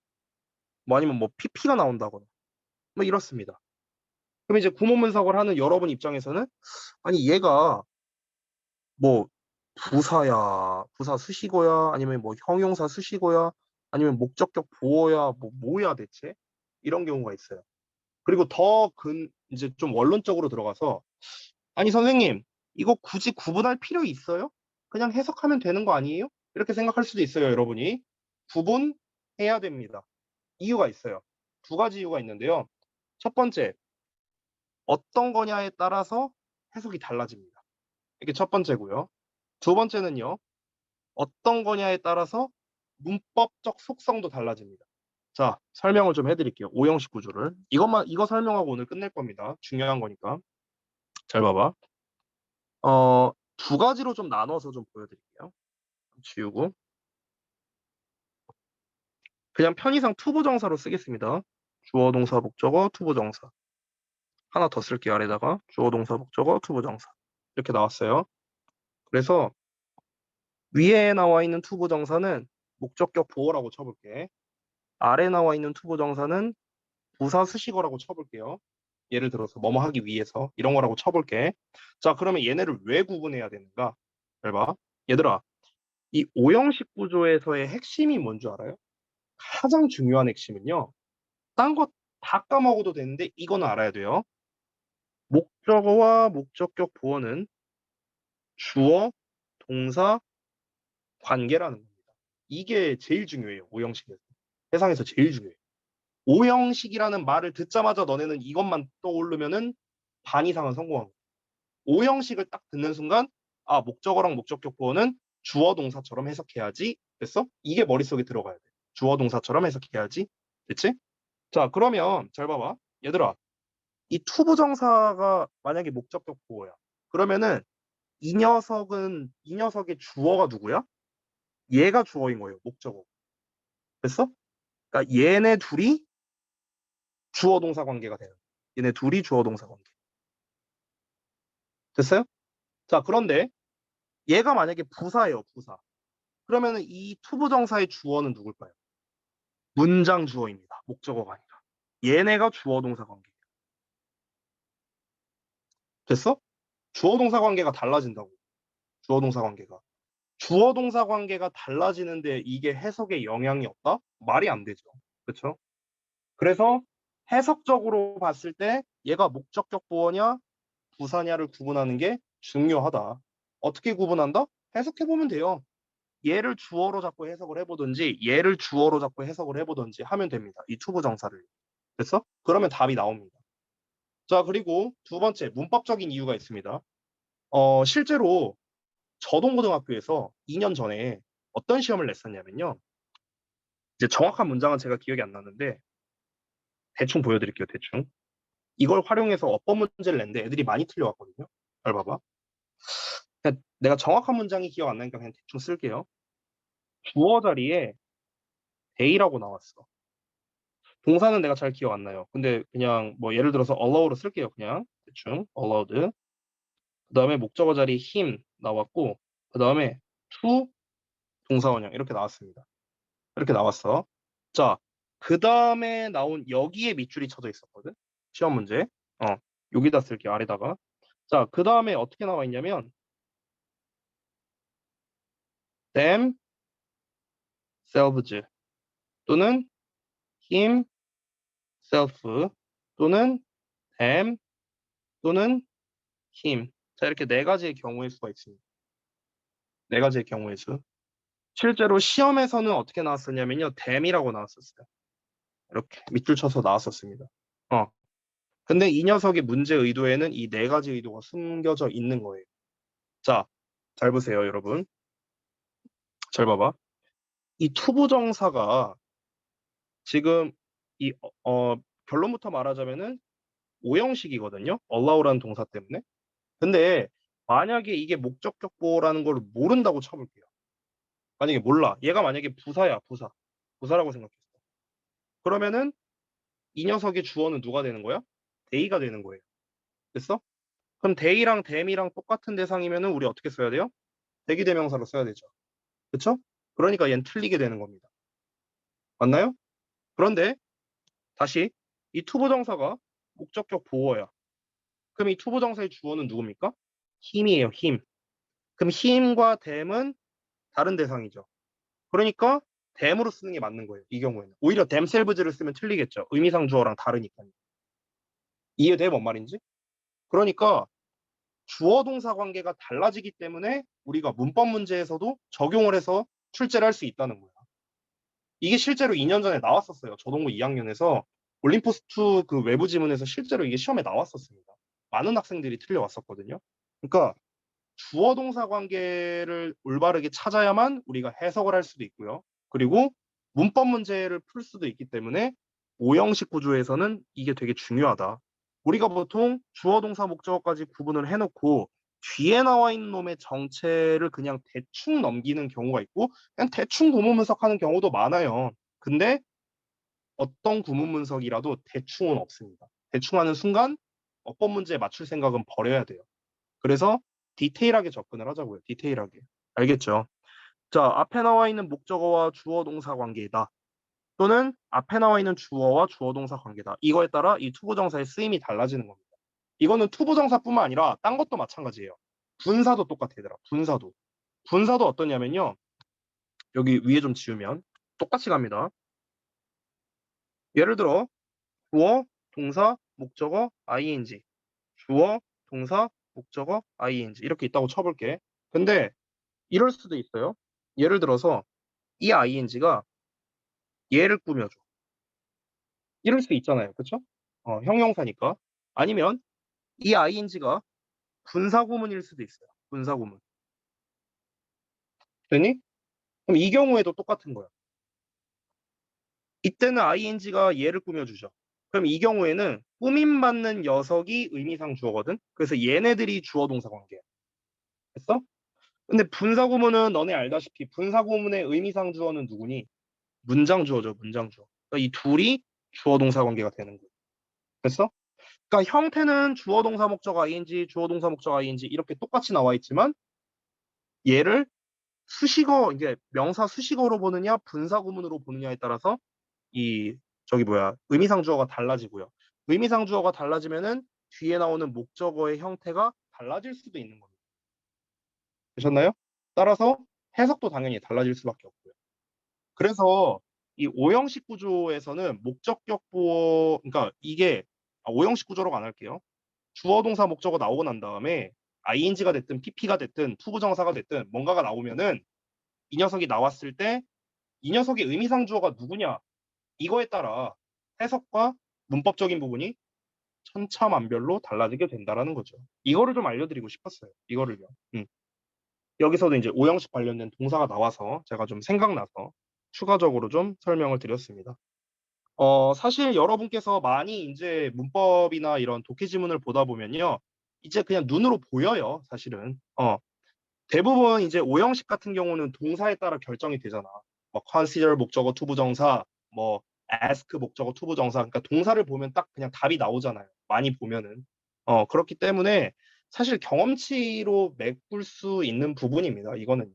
뭐 아니면 뭐 pp가 나온다거나 뭐 이렇습니다. 그럼 이제 구문문석을 하는 여러분 입장에서는 아니 얘가 뭐 부사야, 부사 수식어야, 아니면 뭐 형용사 수식어야, 아니면 목적격 보어야, 뭐 뭐야 대체? 이런 경우가 있어요. 그리고 이제 좀 원론적으로 들어가서 아니 선생님 이거 굳이 구분할 필요 있어요? 그냥 해석하면 되는 거 아니에요? 이렇게 생각할 수도 있어요, 여러분이. 구분해야 됩니다. 이유가 있어요. 두 가지 이유가 있는데요. 첫 번째, 어떤 거냐에 따라서 해석이 달라집니다. 이게 첫 번째고요. 두 번째는요. 어떤 거냐에 따라서 문법적 속성도 달라집니다. 자, 설명을 좀 해드릴게요. 오형식 구조를. 이거 설명하고 오늘 끝낼 겁니다. 중요한 거니까. 잘 봐봐. 두 가지로 좀 나눠서 좀 보여드릴게요. 지우고. 그냥 편의상 투부정사로 쓰겠습니다. 주어, 동사, 목적어, 투부정사. 하나 더 쓸게요. 아래다가. 주어, 동사, 목적어, 투부정사. 이렇게 나왔어요. 그래서 위에 나와 있는 투부정사는 목적격 보어라고 쳐볼게. 아래 나와 있는 투부정사는 부사 수식어라고 쳐볼게요. 예를 들어서 뭐뭐 하기 위해서 이런 거라고 쳐볼게. 자, 그러면 얘네를 왜 구분해야 되는가? 잘 봐. 얘들아, 이 오형식 구조에서의 핵심이 뭔 줄 알아요? 가장 중요한 핵심은요. 딴 거 다 까먹어도 되는데 이거는 알아야 돼요. 목적어와 목적격 보어는 주어, 동사, 관계라는 겁니다. 이게 제일 중요해요. 오형식에서. 세상에서 제일 중요해요. 오형식이라는 말을 듣자마자 너네는 이것만 떠오르면은 반 이상은 성공한 거야. 오형식을 딱 듣는 순간 아 목적어랑 목적격 보어는 주어 동사처럼 해석해야지. 됐어? 이게 머릿속에 들어가야 돼. 주어 동사처럼 해석해야지. 됐지? 자 그러면 잘 봐봐. 얘들아 이 투부정사가 만약에 목적격 보어야. 그러면은 이 녀석의 주어가 누구야? 얘가 주어인 거예요. 목적어. 됐어? 그러니까 얘네 둘이 주어 동사 관계가 되는 거야. 얘네 둘이 주어 동사 관계. 됐어요? 자, 그런데 얘가 만약에 부사예요, 부사. 그러면은 이 투부정사의 주어는 누굴까요? 문장 주어입니다. 목적어가 아니라. 얘네가 주어 동사 관계예요. 됐어? 주어 동사 관계가 달라진다고. 주어 동사 관계가. 주어 동사 관계가 달라지는데 이게 해석에 영향이 없다? 말이 안 되죠. 그렇죠? 그래서 해석적으로 봤을 때 얘가 목적격 보어냐 부사냐를 구분하는 게 중요하다. 어떻게 구분한다? 해석해 보면 돼요. 얘를 주어로 잡고 해석을 해보든지 얘를 주어로 잡고 해석을 해보든지 하면 됩니다. 이 투부정사를. 됐어? 그러면 답이 나옵니다. 자, 그리고 두 번째 문법적인 이유가 있습니다. 실제로 저동고등학교에서 2년 전에 어떤 시험을 냈었냐면요. 이제 정확한 문장은 제가 기억이 안 나는데 대충 보여드릴게요. 대충. 이걸 활용해서 어법 문제를 냈는데 애들이 많이 틀려왔거든요. 잘 봐봐. 그냥 내가 정확한 문장이 기억 안 나니까 그냥 대충 쓸게요. 주어 자리에 they라고 나왔어. 동사는 내가 잘 기억 안 나요. 근데 그냥 뭐 예를 들어서 allow로 쓸게요. 그냥 대충 allowed. 그 다음에 목적어 자리에 him 나왔고 그 다음에 to 동사원형 이렇게 나왔습니다. 이렇게 나왔어. 자, 그 다음에 나온 여기에 밑줄이 쳐져 있었거든. 시험 문제. 여기다 쓸게요. 아래다가. 자, 그 다음에 어떻게 나와 있냐면 themselves 또는 himself 또는 them 또는 him. 자, 이렇게 네 가지의 경우의 수가 있습니다. 네 가지의 경우의 수. 실제로 시험에서는 어떻게 나왔었냐면요. them이라고 나왔었어요. 이렇게 밑줄 쳐서 나왔었습니다. 근데 이 녀석의 문제 의도에는 이 네 가지 의도가 숨겨져 있는 거예요. 자, 잘 보세요, 여러분. 잘 봐봐. 이 투부정사가 지금 이 결론부터 말하자면은 오형식이거든요. allow라는 동사 때문에. 근데 만약에 이게 목적격 보호라는 걸 모른다고 쳐볼게요. 만약에 몰라. 얘가 만약에 부사야, 부사. 부사라고 생각했어. 그러면은 이 녀석의 주어는 누가 되는 거야? they가 되는 거예요. 됐어? 그럼 they랑 them이랑 똑같은 대상이면은 우리 어떻게 써야 돼요? 대기대명사로 써야 되죠. 그쵸? 그러니까 얘는 틀리게 되는 겁니다. 맞나요? 그런데 다시 이 투부정사가 목적격 보어야. 그럼 이 투부정사의 주어는 누굽니까? 힘이에요, 힘. 그럼 힘과 them은 다른 대상이죠. 그러니까 them으로 쓰는 게 맞는 거예요. 이 경우에는. 오히려 themselves를 쓰면 틀리겠죠. 의미상 주어랑 다르니까요. 이해돼? 뭔 말인지? 그러니까 주어 동사 관계가 달라지기 때문에 우리가 문법 문제에서도 적용을 해서 출제를 할 수 있다는 거야. 이게 실제로 2년 전에 나왔었어요. 저동고 2학년에서 올림포스2 그 외부 지문에서 실제로 이게 시험에 나왔었습니다. 많은 학생들이 틀려왔었거든요. 그러니까 주어 동사 관계를 올바르게 찾아야만 우리가 해석을 할 수도 있고요. 그리고 문법 문제를 풀 수도 있기 때문에 오형식 구조에서는 이게 되게 중요하다. 우리가 보통 주어 동사 목적어까지 구분을 해놓고 뒤에 나와 있는 놈의 정체를 그냥 대충 넘기는 경우가 있고 그냥 대충 구문 분석하는 경우도 많아요. 근데 어떤 구문 분석이라도 대충은 없습니다. 대충 하는 순간 어법 문제에 맞출 생각은 버려야 돼요. 그래서 디테일하게 접근을 하자고요. 디테일하게. 알겠죠? 자, 앞에 나와 있는 목적어와 주어 동사 관계이다. 또는 앞에 나와 있는 주어와 주어 동사 관계다. 이거에 따라 이 투부정사의 쓰임이 달라지는 겁니다. 이거는 투부정사뿐만 아니라 딴 것도 마찬가지예요. 분사도 똑같아 얘들아. 분사도. 분사도 어떠냐면요. 여기 위에 좀 지우면 똑같이 갑니다. 예를 들어 주어, 동사, 목적어, ing. 주어, 동사, 목적어, ing. 이렇게 있다고 쳐볼게. 근데 이럴 수도 있어요. 예를 들어서 이 ing가 얘를 꾸며줘. 이럴 수 있잖아요. 그쵸? 형용사니까. 아니면 이 ing가 분사구문일 수도 있어요. 분사구문. 되니? 그럼 이 경우에도 똑같은 거야. 이때는 ing가 얘를 꾸며주죠. 그럼 이 경우에는 꾸밈받는 녀석이 의미상 주어거든. 그래서 얘네들이 주어 동사 관계야. 됐어? 근데 분사구문은 너네 알다시피 분사구문의 의미상 주어는 누구니? 문장 주어죠. 문장 주어. 그러니까 이 둘이 주어 동사 관계가 되는 거야. 됐어? 그러니까 형태는 주어 동사 목적 ing, 주어 동사 목적 ing 이렇게 똑같이 나와 있지만 얘를 수식어 이게 명사 수식어로 보느냐 분사구문으로 보느냐에 따라서 이 저기 뭐야 의미상주어가 달라지고요. 의미상주어가 달라지면은 뒤에 나오는 목적어의 형태가 달라질 수도 있는 겁니다. 되셨나요? 따라서 해석도 당연히 달라질 수밖에 없고요. 그래서 이 오형식 구조에서는 목적격 보어 그러니까 이게 오형식 구조라고 안 할게요. 주어 동사 목적어 나오고 난 다음에 ing가 됐든 pp가 됐든 투부정사가 됐든 뭔가가 나오면은 이 녀석이 나왔을 때 이 녀석의 의미상주어가 누구냐 이거에 따라 해석과 문법적인 부분이 천차만별로 달라지게 된다라는 거죠. 이거를 좀 알려드리고 싶었어요. 이거를요. 여기서도 이제 오형식 관련된 동사가 나와서 제가 좀 생각나서 추가적으로 좀 설명을 드렸습니다. 사실 여러분께서 많이 이제 문법이나 이런 독해 지문을 보다 보면요. 이제 그냥 눈으로 보여요, 사실은. 대부분 이제 오형식 같은 경우는 동사에 따라 결정이 되잖아. 뭐 consider 목적어 투부정사, 뭐 ask 목적어 투부정사. 그러니까 동사를 보면 딱 그냥 답이 나오잖아요. 많이 보면은. 그렇기 때문에 사실 경험치로 메꿀 수 있는 부분입니다. 이거는요.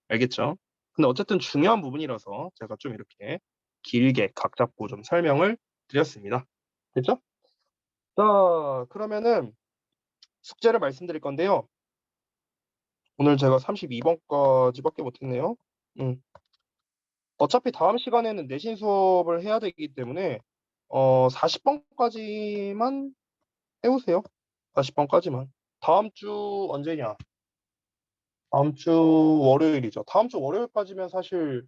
알겠죠? 근데 어쨌든 중요한 부분이라서 제가 좀 이렇게 길게 각 잡고 좀 설명을 드렸습니다. 됐죠? 자, 그러면은 숙제를 말씀드릴 건데요. 오늘 제가 32번까지밖에 못했네요. 어차피 다음 시간에는 내신 수업을 해야 되기 때문에 40번까지만 해오세요. 40번까지만. 다음 주 언제냐? 다음 주 월요일이죠. 다음 주 월요일까지면 사실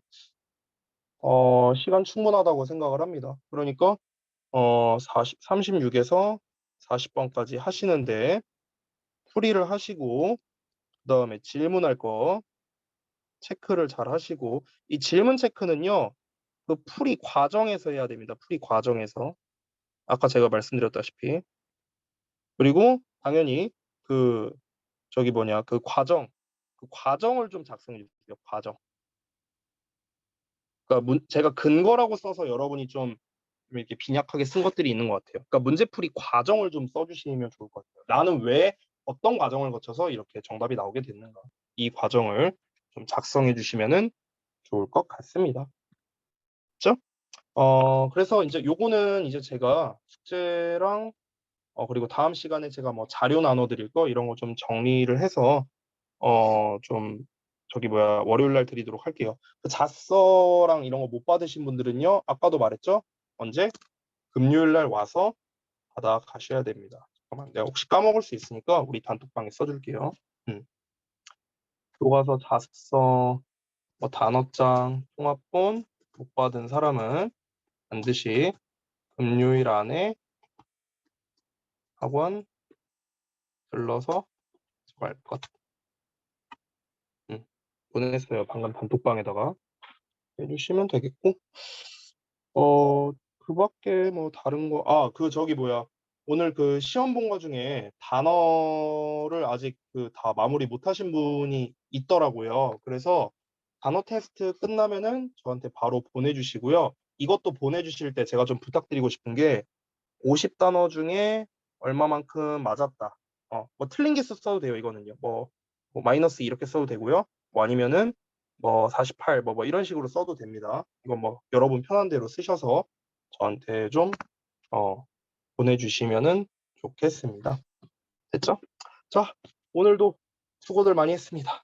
시간 충분하다고 생각을 합니다. 그러니까 36에서 40번까지 하시는데 풀이를 하시고 그다음에 질문할 거 체크를 잘 하시고 이 질문 체크는요. 그 풀이 과정에서 해야 됩니다. 풀이 과정에서. 아까 제가 말씀드렸다시피. 그리고 당연히 그 저기 뭐냐 그 과정을 좀 작성해 주세요. 과정. 그러니까 제가 근거라고 써서 여러분이 좀 이렇게 빈약하게 쓴 것들이 있는 것 같아요. 그러니까 문제풀이 과정을 좀 써주시면 좋을 것 같아요. 나는 왜 어떤 과정을 거쳐서 이렇게 정답이 나오게 됐는가. 이 과정을 좀 작성해 주시면은 좋을 것 같습니다. 그렇죠? 그래서 이제 요거는 이제 제가 숙제랑 그리고 다음 시간에 제가 뭐 자료 나눠드릴 거 이런 거 좀 정리를 해서 좀 저기 뭐야 월요일 날 드리도록 할게요. 그 자서랑 이런 거 못 받으신 분들은요. 아까도 말했죠. 언제? 금요일 날 와서 받아 가셔야 됩니다. 잠깐만 내가 혹시 까먹을 수 있으니까 우리 단톡방에 써줄게요. 교과서 자습서 뭐 단어장 통합본 못 받은 사람은 반드시 금요일 안에 학원 들러서 갈 것. 보냈어요. 방금 단톡방에다가 해주시면 되겠고 그 밖에 뭐 다른 거 그 저기 뭐야 오늘 그 시험 본 거 중에 단어를 아직 그 다 마무리 못 하신 분이 있더라고요. 그래서 단어 테스트 끝나면은 저한테 바로 보내주시고요. 이것도 보내주실 때 제가 좀 부탁드리고 싶은 게 50단어 중에 얼마만큼 맞았다. 뭐 틀린 게 써도 돼요. 이거는요. 뭐 마이너스 이렇게 써도 되고요. 뭐 아니면은 뭐 48, 뭐 이런 식으로 써도 됩니다. 이건 뭐 여러분 편한 대로 쓰셔서 저한테 좀 보내주시면은 좋겠습니다. 됐죠? 자, 오늘도 수고들 많이 했습니다.